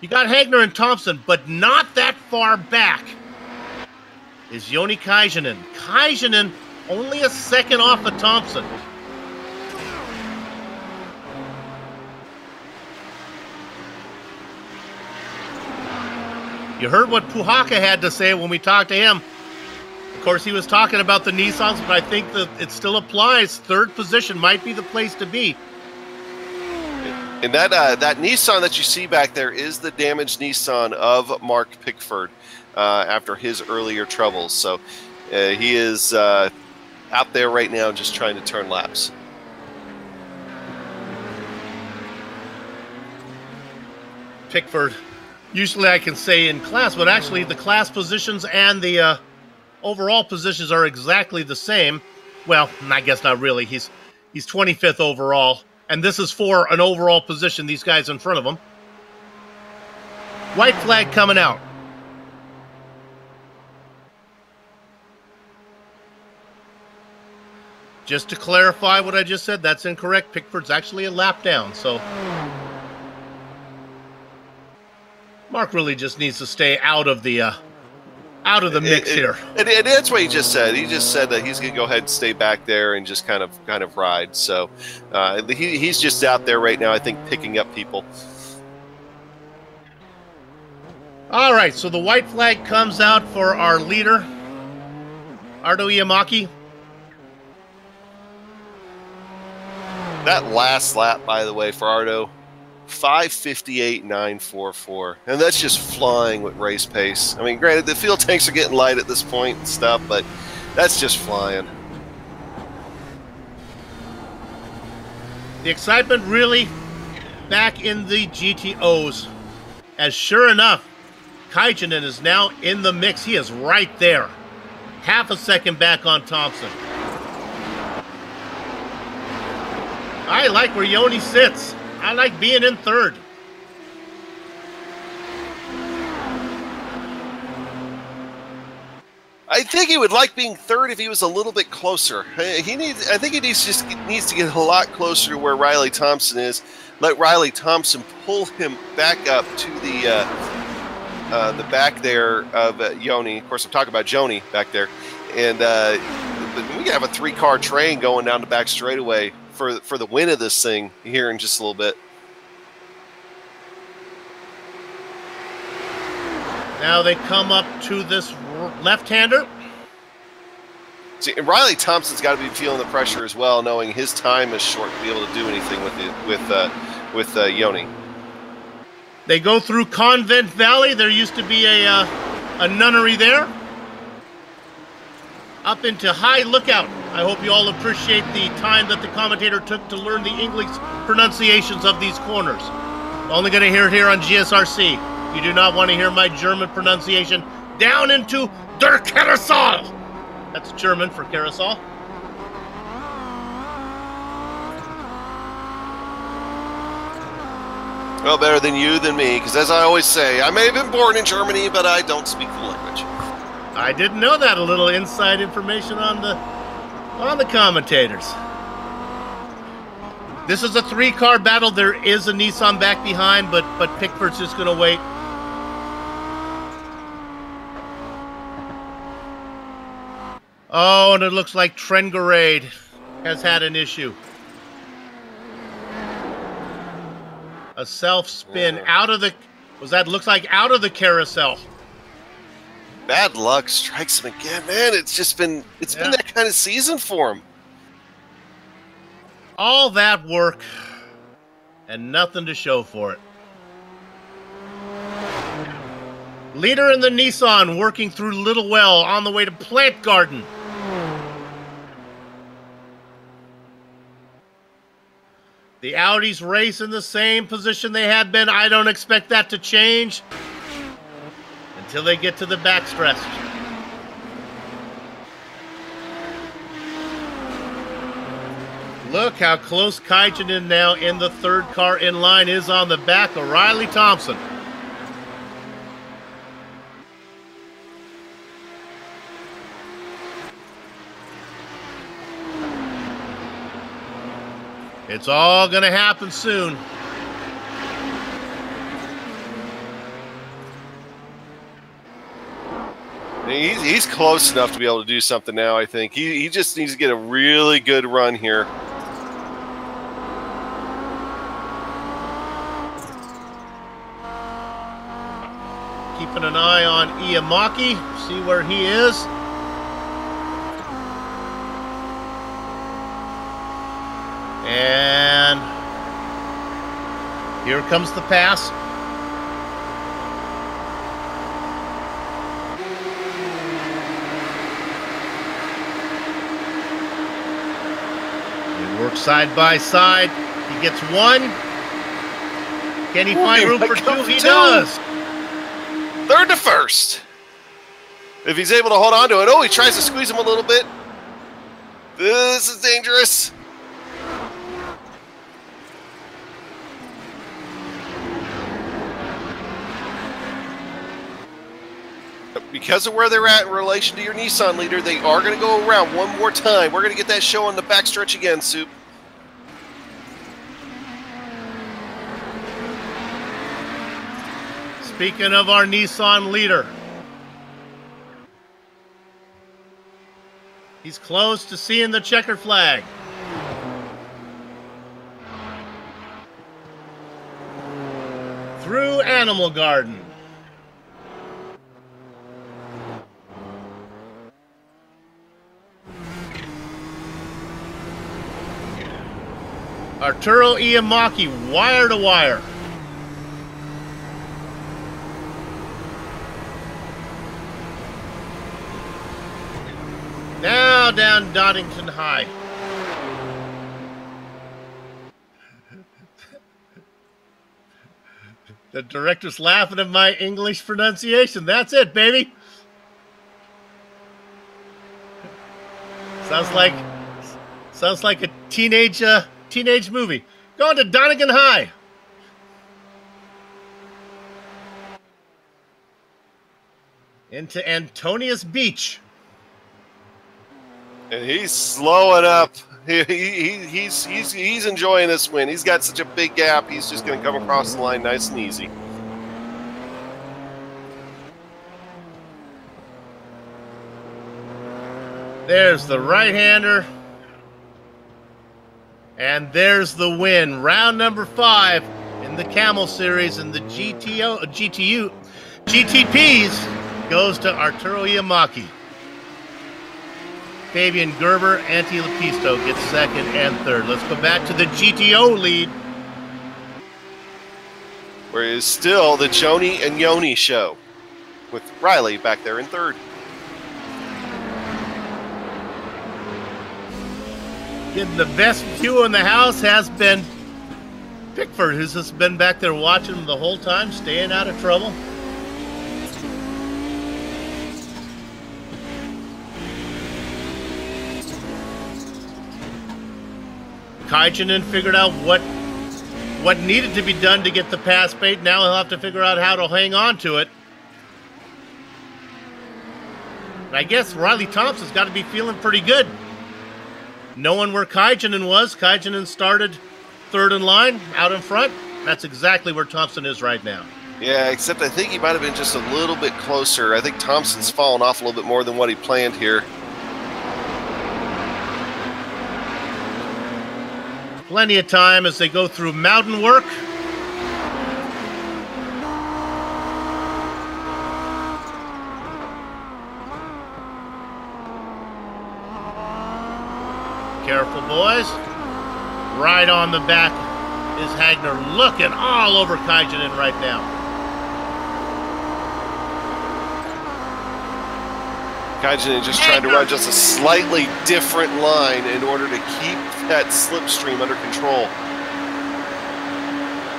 You got Hagner and Thompson, but not that far back is Joni Kajanen. Kajanen only a second off of Thompson. You heard what Puhaka had to say when we talked to him. Of course, he was talking about the Nissans, but I think that it still applies. Third position might be the place to be. And that Nissan that you see back there is the damaged Nissan of Mark Pickford after his earlier troubles. So he is out there right now just trying to turn laps. Pickford. Usually I can say in class, but actually the class positions and the overall positions are exactly the same. Well, I guess not really. He's 25th overall, and this is for an overall position, these guys in front of him. White flag coming out. Just to clarify what I just said, that's incorrect. Pickford's actually a lap down, so Mark really just needs to stay out of the mix here. And that's what he just said. He just said that he's going to go ahead and stay back there and just kind of ride. So he's just out there right now, I think, picking up people. All right, so the white flag comes out for our leader, Ardo Iamaki. That last lap, by the way, for Ardo, 5:58.944, and that's just flying with race pace. I mean, granted, the fuel tanks are getting light at this point and stuff, but that's just flying. The excitement really back in the GTOs, as sure enough, Kajanen is now in the mix. He is right there, half a second back on Thompson. I like where Joni sits. I like being in third. I think he would like being third if he was a little bit closer. I think he needs to get a lot closer to where Riley Thompson is. Let Riley Thompson pull him back up to the back there of Joni. Of course, I'm talking about Joni back there, and we can have a 3-car train going down the back straightaway for the win of this thing here in just a little bit. Now they come up to this left-hander. See, and Riley Thompson's got to be feeling the pressure as well, knowing his time is short to be able to do anything with Joni. They go through Convent Valley. There used to be a nunnery there. Up into High Lookout. I hope you all appreciate the time that the commentator took to learn the English pronunciations of these corners. Only going to hear it here on GSRC. You do not want to hear my German pronunciation. Down into Der Carousel. That's German for carousel. Well, better than you than me, because as I always say, I may have been born in Germany, but I don't speak the language. I didn't know that. A little inside information on the commentators. This is a 3-car battle. There is a Nissan back behind, but Pickford's just going to wait. Oh, and it looks like Trengarade has had an issue. A self-spin out of the... looks like out of the carousel. Bad luck strikes him again, man. It's been that kind of season for him. All that work and nothing to show for it. Leader in the Nissan working through Littlewell on the way to Plant Garden. The Audis race in the same position they had been. I don't expect that to change until they get to the backstretch. Look how close Kaijinen now in the third car in line is on the back of Riley Thompson. It's all going to happen soon. He's close enough to be able to do something now, I think. He just needs to get a really good run here. Keeping an eye on Iamaki, see where he is. And here comes the pass. They work side by side. He gets one. Can he find room for two? He does. Third to first. If he's able to hold on to it. Oh, he tries to squeeze him a little bit. This is dangerous. Because of where they're at in relation to your Nissan leader, they are going to go around one more time. We're going to get that show on the backstretch again, Soup. Speaking of our Nissan leader, he's close to seeing the checker flag. Through Animal Garden. Arturo Iamaki, wire to wire. Now down Doddington High. The director's laughing at my English pronunciation. That's it, baby. Sounds like a teenage movie. Going to Donegan High. Into Antonius Beach. And he's slowing up. He's enjoying this win. He's got such a big gap. He's just going to come across the line nice and easy. There's the right-hander. And there's the win. Round number 5 in the Camel Series and the GTPs goes to Arturo Iamaki. Fabian Gerber, Antti Lepisto gets second and third. Let's go back to the GTO lead. Where it is still the Joni and Yoni show with Riley back there in third. Getting the best view in the house has been Pickford, who's just been back there watching them the whole time, staying out of trouble. Kaijinen figured out what needed to be done to get the pass bait. Now he'll have to figure out how to hang on to it. And I guess Riley Thompson's got to be feeling pretty good. Knowing where Kaijinen was, Kaijinen started third in line, out in front. That's exactly where Thompson is right now. Yeah, except I think he might have been just a little bit closer. I think Thompson's fallen off a little bit more than what he planned here. Plenty of time as they go through mountain work. Careful, boys. Right on the back is Hagner, looking all over Kaijinen right now. Kaijinen just trying to run just a slightly different line in order to keep that slipstream under control.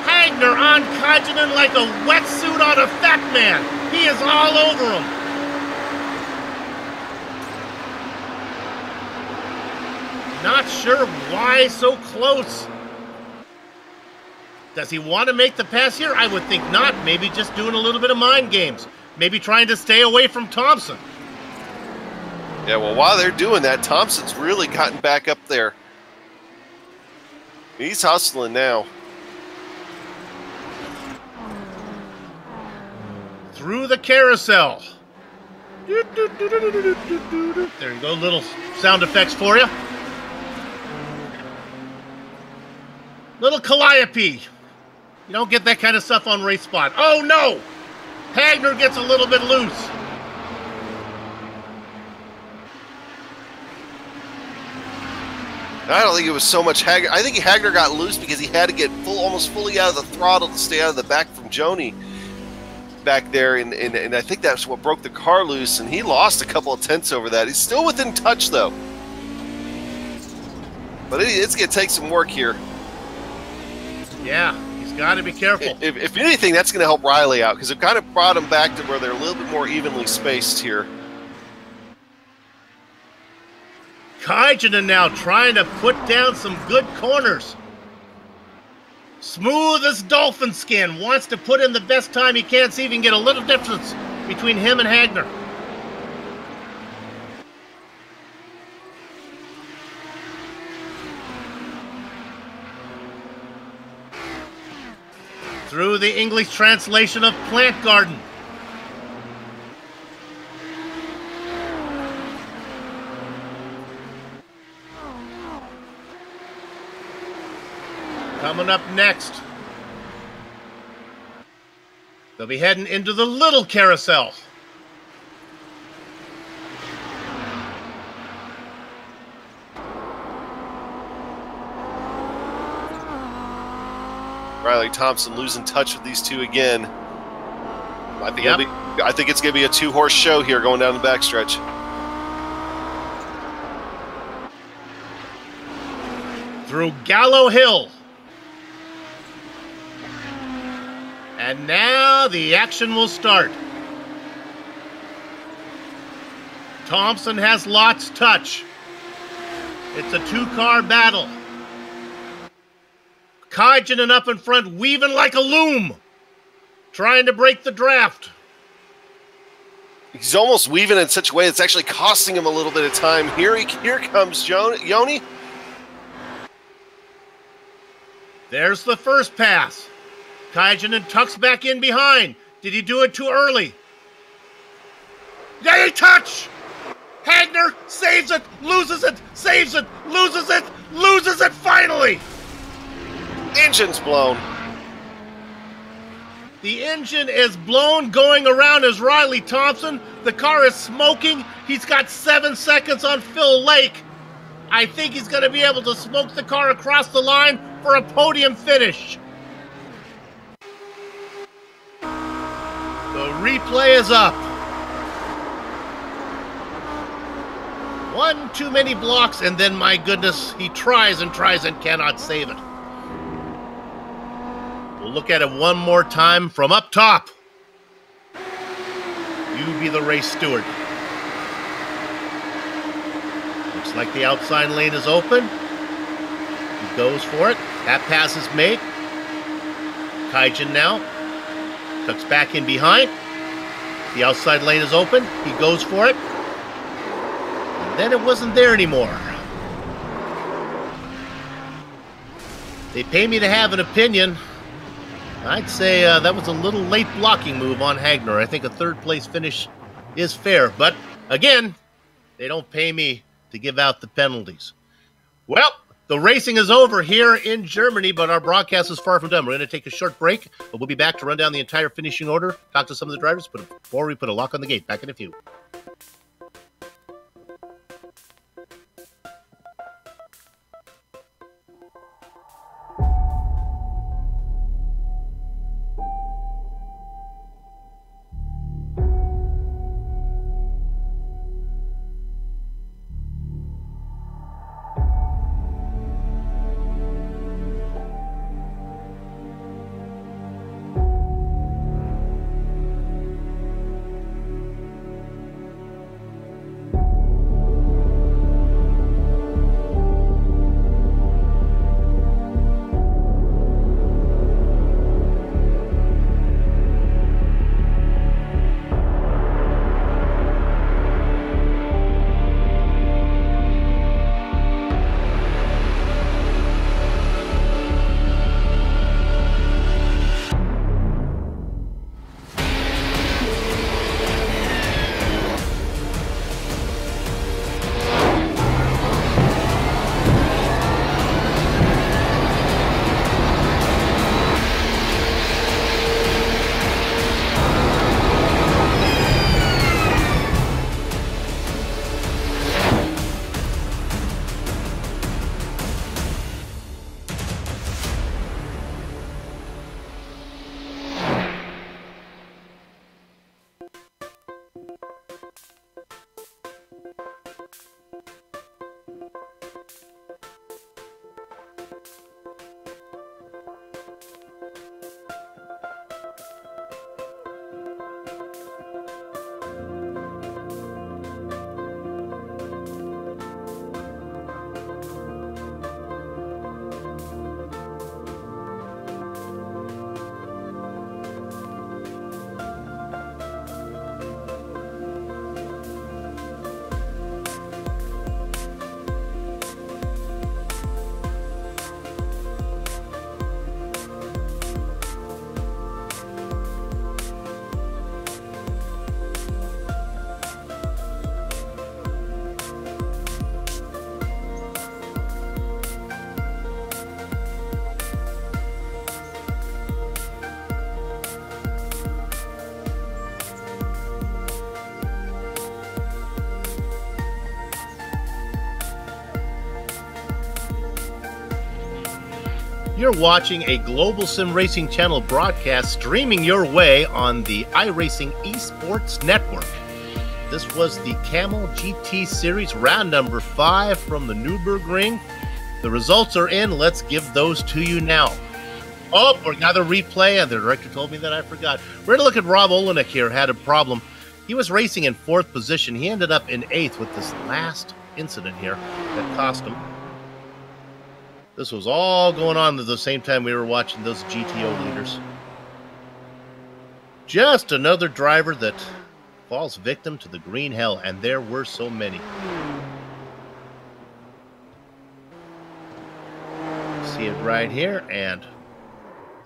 Hagner on Kaijinen like a wetsuit on a fat man. He is all over him. Not sure why so close. Does he want to make the pass here? I would think not. Maybe just doing a little bit of mind games. Maybe trying to stay away from Thompson. Yeah, well, while they're doing that, Thompson's really gotten back up there. He's hustling now. Through the carousel. There you go, little sound effects for you. Little calliope. You don't get that kind of stuff on Race Spot. Oh no! Hagner gets a little bit loose. I don't think it was so much Hagner. I think Hagner got loose because he had to get almost fully out of the throttle to stay out of the back from Joni back there, and I think that's what broke the car loose, and he lost a couple of tenths over that. He's still within touch, though. But it's going to take some work here. Yeah, he's got to be careful. If anything, that's going to help Riley out, because it kind of brought him back to where they're a little bit more evenly spaced here. Kaijinen now trying to put down some good corners. Smooth as dolphin skin. Wants to put in the best time he can, see if he can get a little difference between him and Hagner. Through the English translation of plant garden. Coming up next, they'll be heading into the little carousel. Riley Thompson losing touch with these two again. I think it's going to be a two-horse show here going down the backstretch. Through Gallow Hill. And now the action will start. Thompson has Lott's touch. It's a two-car battle. Kaijinen up in front, weaving like a loom, trying to break the draft. He's almost weaving in such a way that's actually costing him a little bit of time. Here comes Joni. There's the first pass. Kaijinen tucks back in behind. Did he do it too early? They touch! Hagner saves it, loses it, saves it, loses it finally! Engine's blown. The engine is blown going around as Riley Thompson. The car is smoking. He's got 7 seconds on Phil Lake. I think he's going to be able to smoke the car across the line for a podium finish. The replay is up. One too many blocks, and then, my goodness, he tries and tries and cannot save it. We'll look at it one more time from up top. You be the race steward. Looks like the outside lane is open. He goes for it. That pass is made. Kaijinen now tucks back in behind. The outside lane is open. He goes for it. And then it wasn't there anymore. They pay me to have an opinion. I'd say that was a little late blocking move on Hagner. I think a third place finish is fair. But again, they don't pay me to give out the penalties. Well, The racing is over here in Germany, but our broadcast is far from done. We're going to take a short break, but we'll be back to run down the entire finishing order, talk to some of the drivers, but before we put a lock on the gate. Back in a few. You're watching a Global Sim Racing Channel broadcast streaming your way on the iRacing Esports Network. This was the Kamel GT Series, round number 5 from the Nürburgring. The results are in. Let's give those to you now. Oh, we got a replay, and the director told me that I forgot. We're going to look at Rob Olenek here, had a problem. He was racing in 4th position. He ended up in 8th with this last incident here that cost him. This was all going on at the same time we were watching those GTO leaders. Just another driver that falls victim to the green hell, and there were so many. See it right here, and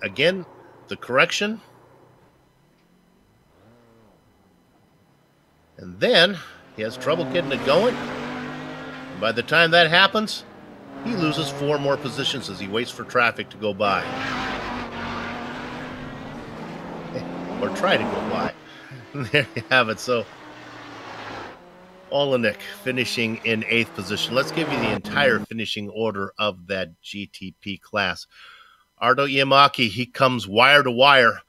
again, the correction. And then he has trouble getting it going. And by the time that happens, he loses 4 more positions as he waits for traffic to go by. Or try to go by. There you have it. So, Olenek finishing in 8th position. Let's give you the entire finishing order of that GTP class. Ardo Iamaki, he comes wire to wire.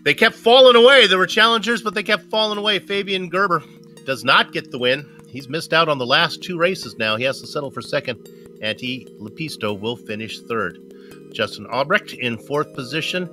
They kept falling away. There were challengers, but they kept falling away. Fabian Gerber does not get the win. He's missed out on the last 2 races now. He has to settle for 2nd. Antti Lepisto will finish 3rd. Justin Albrecht in 4th position.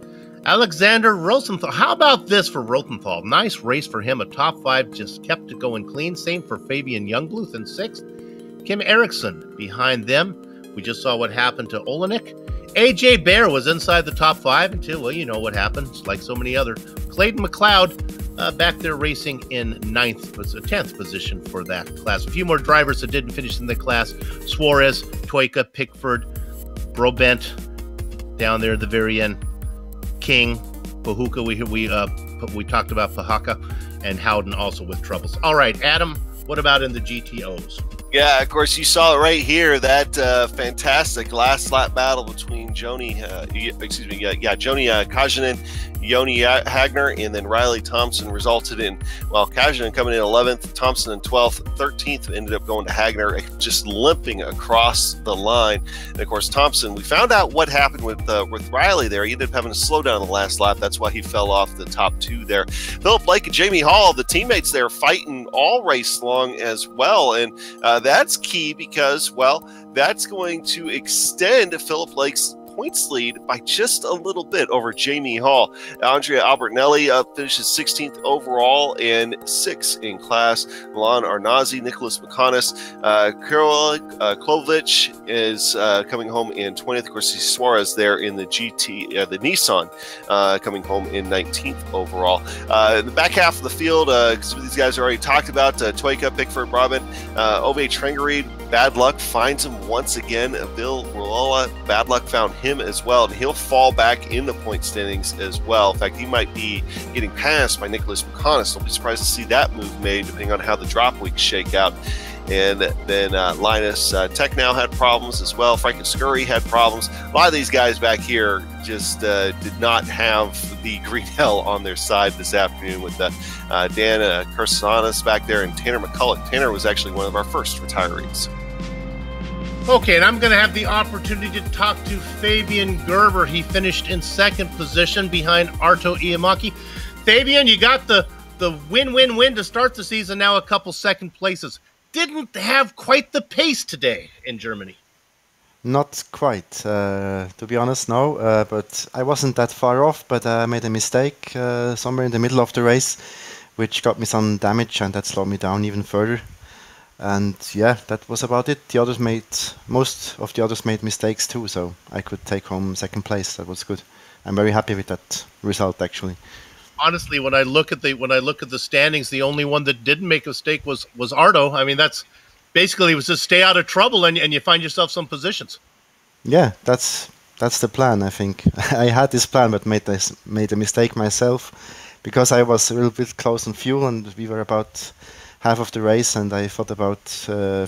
Alexander Rosenthal. How about this for Rosenthal? Nice race for him. A top 5, just kept it going clean. Same for Fabian Youngbluth in 6th. Kim Eriksson behind them. We just saw what happened to Olenek. AJ Bear was inside the top 5 until, well, you know what happened. It's like so many other. Clayton McLeod back there racing in 10th position for that class. A few more drivers that didn't finish in the class. Suarez, Toyka, Pickford, Brobent down there at the very end. King, Pahuka, we talked about Pahaka, and Howden also with troubles. All right, Adam, what about in the GTOs? Yeah, of course, you saw it right here. That fantastic last lap battle between Joni Kajanen, Joni Hagner, and then Riley Thompson resulted in, well, Kajanen coming in 11th, Thompson in 12th, 13th ended up going to Hagner, just limping across the line. And of course, Thompson, we found out what happened with Riley there. He ended up having to slow down the last lap. That's why he fell off the top two there. Philip Blake and Jamie Hall, the teammates there, fighting all race long as well. And that's key because, well, that's going to extend Philip Blake's points lead by just a little bit over Jamie Hall. Andrea Albertinelli finishes 16th overall and 6th in class. Milan Arnazi, Nicholas McConis, Karol Klovich is coming home in 20th. Of course, Suarez there in the the Nissan, coming home in 19th overall. In the back half of the field, some of these guys are already talked about. Toyka, Pickford, Brabant, Ove Trengerud, bad luck finds him once again. Bill Rulola, bad luck found him as well, and he'll fall back in the point standings as well. In fact, he might be getting passed by Nicholas McConis. Don't be surprised to see that move made, depending on how the drop weeks shake out. And then Linus Technow had problems as well. Frank Scurry had problems. A lot of these guys back here just did not have the green hell on their side this afternoon with Dan Kersanis back there and Tanner McCulloch. Tanner was actually one of our first retirees. Okay, and I'm going to have the opportunity to talk to Fabian Gerber. He finished in second position behind Arto Iamaki. Fabian, you got the win-win-win to start the season, now a couple second places. Didn't have quite the pace today in Germany. Not quite, to be honest, no. But I wasn't that far off, but I made a mistake somewhere in the middle of the race, which got me some damage, and that slowed me down even further. And yeah, that was about it. Most of the others made mistakes too, so I could take home second place. That was good. I'm very happy with that result, actually. Honestly, when I look at the standings, the only one that didn't make a mistake was Arto. I mean, that's basically, it was just stay out of trouble and you find yourself some positions. Yeah, that's the plan, I think. I had this plan, but made a mistake myself because I was a little bit close on fuel, and we were about half of the race, and I thought about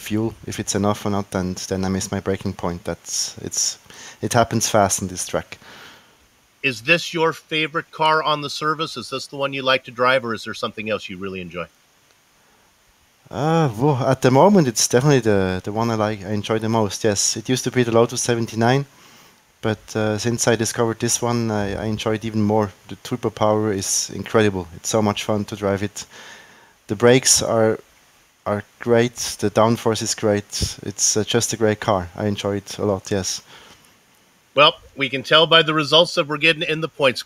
fuel, if it's enough or not, and then I missed my braking point. It happens fast on this track. Is this your favorite car on the service? Is this the one you like to drive, or is there something else you really enjoy? Well, at the moment, it's definitely the one I enjoy the most. Yes, it used to be the Lotus 79, but since I discovered this one, I enjoy it even more. The turbo power is incredible. It's so much fun to drive it. The brakes are great. The downforce is great. It's just a great car. I enjoy it a lot. Yes. Well, we can tell by the results that we're getting in the points.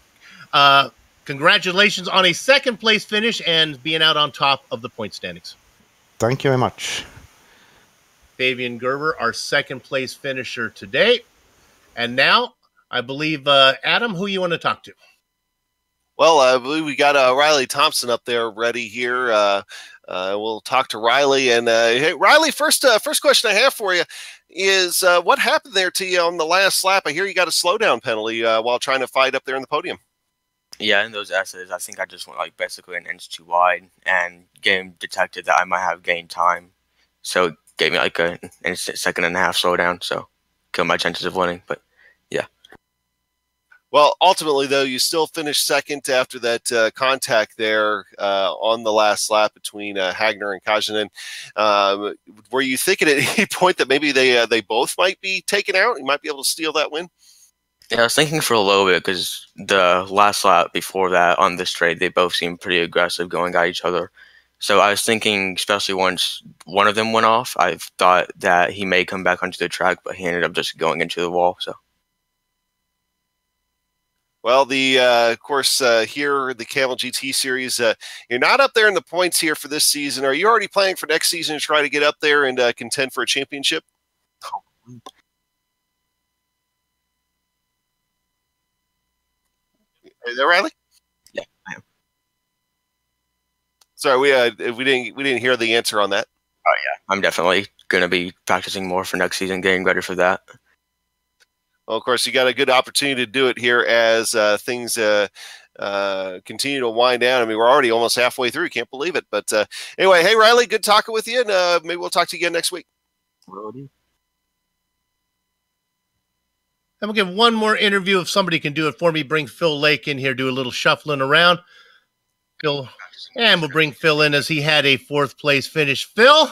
Congratulations on a second place finish and being out on top of the point standings. Thank you very much. Fabian Gerber, our second place finisher today. And now, I believe, Adam, who you want to talk to? Well, I believe we got Riley Thompson up there ready here. We'll talk to Riley. And hey, Riley, first question I have for you is what happened there to you on the last lap? I hear you got a slowdown penalty while trying to fight up there in the podium. Yeah, in those S's, I think I just went basically an inch too wide, and game detected that I might have gained time, so it gave me an instant second and a half slowdown, so killed my chances of winning. But yeah. Well, ultimately, though, you still finished second after that contact there on the last lap between Hagner and Kajanen. Were you thinking at any point that maybe they both might be taken out? You might be able to steal that win? Yeah, I was thinking for a little bit because the last lap before that on this straight, they both seemed pretty aggressive going at each other. So I was thinking, especially once one of them went off, I thought that he may come back onto the track, but he ended up just going into the wall. So. Well, of course, here, the Kamel GT Series, you're not up there in the points here for this season. Are you already planning for next season to try to get up there and contend for a championship? Is that Riley? Yeah, I am. Sorry, we didn't hear the answer on that. Oh yeah, I'm definitely going to be practicing more for next season, getting ready for that. Well, of course, you got a good opportunity to do it here as things continue to wind down. I mean, we're already almost halfway through. Can't believe it. But anyway, hey, Riley, good talking with you. And maybe we'll talk to you again next week. And we'll give one more interview if somebody can do it for me. Bring Phil Lake in here, do a little shuffling around. Phil, and we'll bring Phil in as he had a 4th place finish. Phil,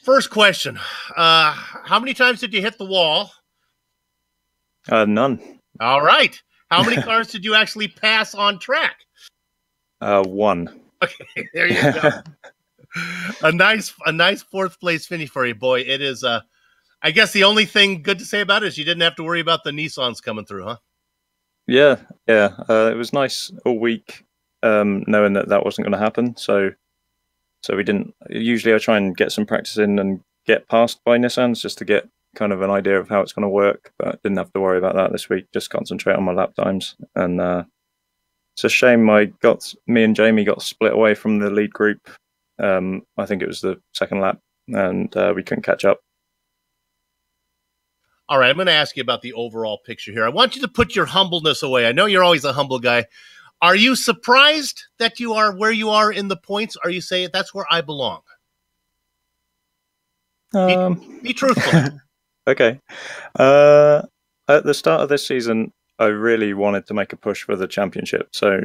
first question. How many times did you hit the wall? None. All right. How many cars did you actually pass on track? 1. Okay, there you go. a nice 4th place finish for you, boy. It is, I guess the only thing good to say about it is you didn't have to worry about the Nissans coming through, huh? Yeah. It was nice all week knowing that wasn't going to happen. So we didn't. Usually I try and get some practice in and get passed by Nissans just to get kind of an idea of how it's going to work, but didn't have to worry about that this week. Just concentrate on my lap times. And it's a shame me and Jamie got split away from the lead group. I think it was the 2nd lap, and we couldn't catch up. All right, I'm going to ask you about the overall picture here. I want you to put your humbleness away. I know you're always a humble guy. Are you surprised that you are where you are in the points? Or are you saying that's where I belong? Be truthful. Okay. At the start of this season, I really wanted to make a push for the championship. So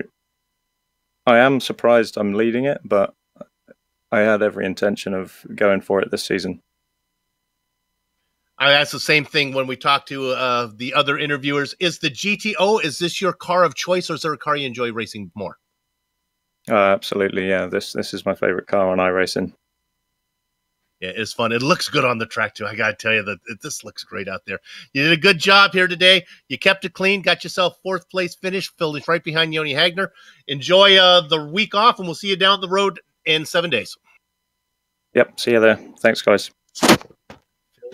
I am surprised I'm leading it, but I had every intention of going for it this season. I asked the same thing when we talked to the other interviewers. Is the GTO, is this your car of choice, or is there a car you enjoy racing more? Absolutely, yeah. This is my favorite car on iRacing. Yeah, it's fun. It looks good on the track, too. I got to tell you that this looks great out there. You did a good job here today. You kept it clean, got yourself 4th place finish, finished right behind Yoni Hagner. Enjoy the week off, and we'll see you down the road in 7 days. Yep, see you there. Thanks, guys. Phil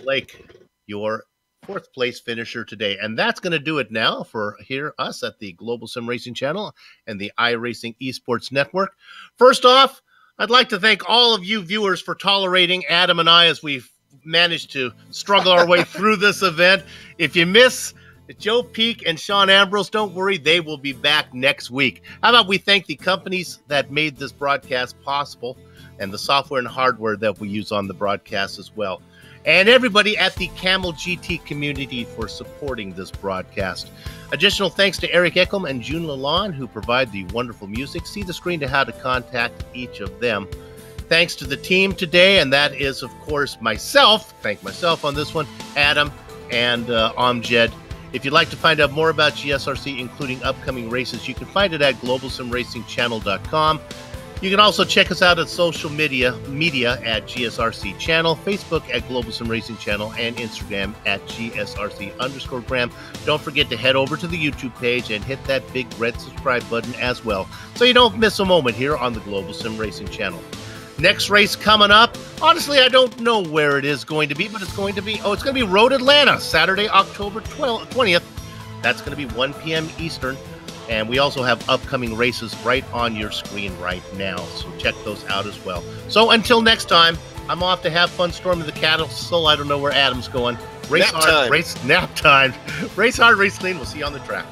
Lake, your 4th place finisher today. And that's going to do it now for us at the Global Sim Racing Channel and the iRacing Esports Network. First off, I'd like to thank all of you viewers for tolerating Adam and I as we've managed to struggle our way through this event. If you miss Joe Peak and Sean Ambrose, don't worry, they will be back next week. How about we thank the companies that made this broadcast possible and the software and hardware that we use on the broadcast as well. And everybody at the Kamel GT community for supporting this broadcast. Additional thanks to Eric Eckham and June Lalonde, who provide the wonderful music. See the screen to how to contact each of them. Thanks to the team today, and that is, of course, myself. Thank myself on this one, Adam and Amjed. If you'd like to find out more about GSRC, including upcoming races, you can find it at globalsimracingchannel.com. You can also check us out at social media at GSRC Channel, Facebook at Global Sim Racing Channel, and Instagram at GSRC_Gram. Don't forget to head over to the YouTube page and hit that big red subscribe button as well, so you don't miss a moment here on the Global Sim Racing Channel. Next race coming up. Honestly, I don't know where it is going to be, but it's going to be Road Atlanta, Saturday, October 20th. That's going to be 1 p.m. Eastern. And we also have upcoming races right on your screen right now. So check those out as well. So until next time, I'm off to have fun storming the castle. I don't know where Adam's going. Race hard, race nap time. Race hard, race clean. We'll see you on the track.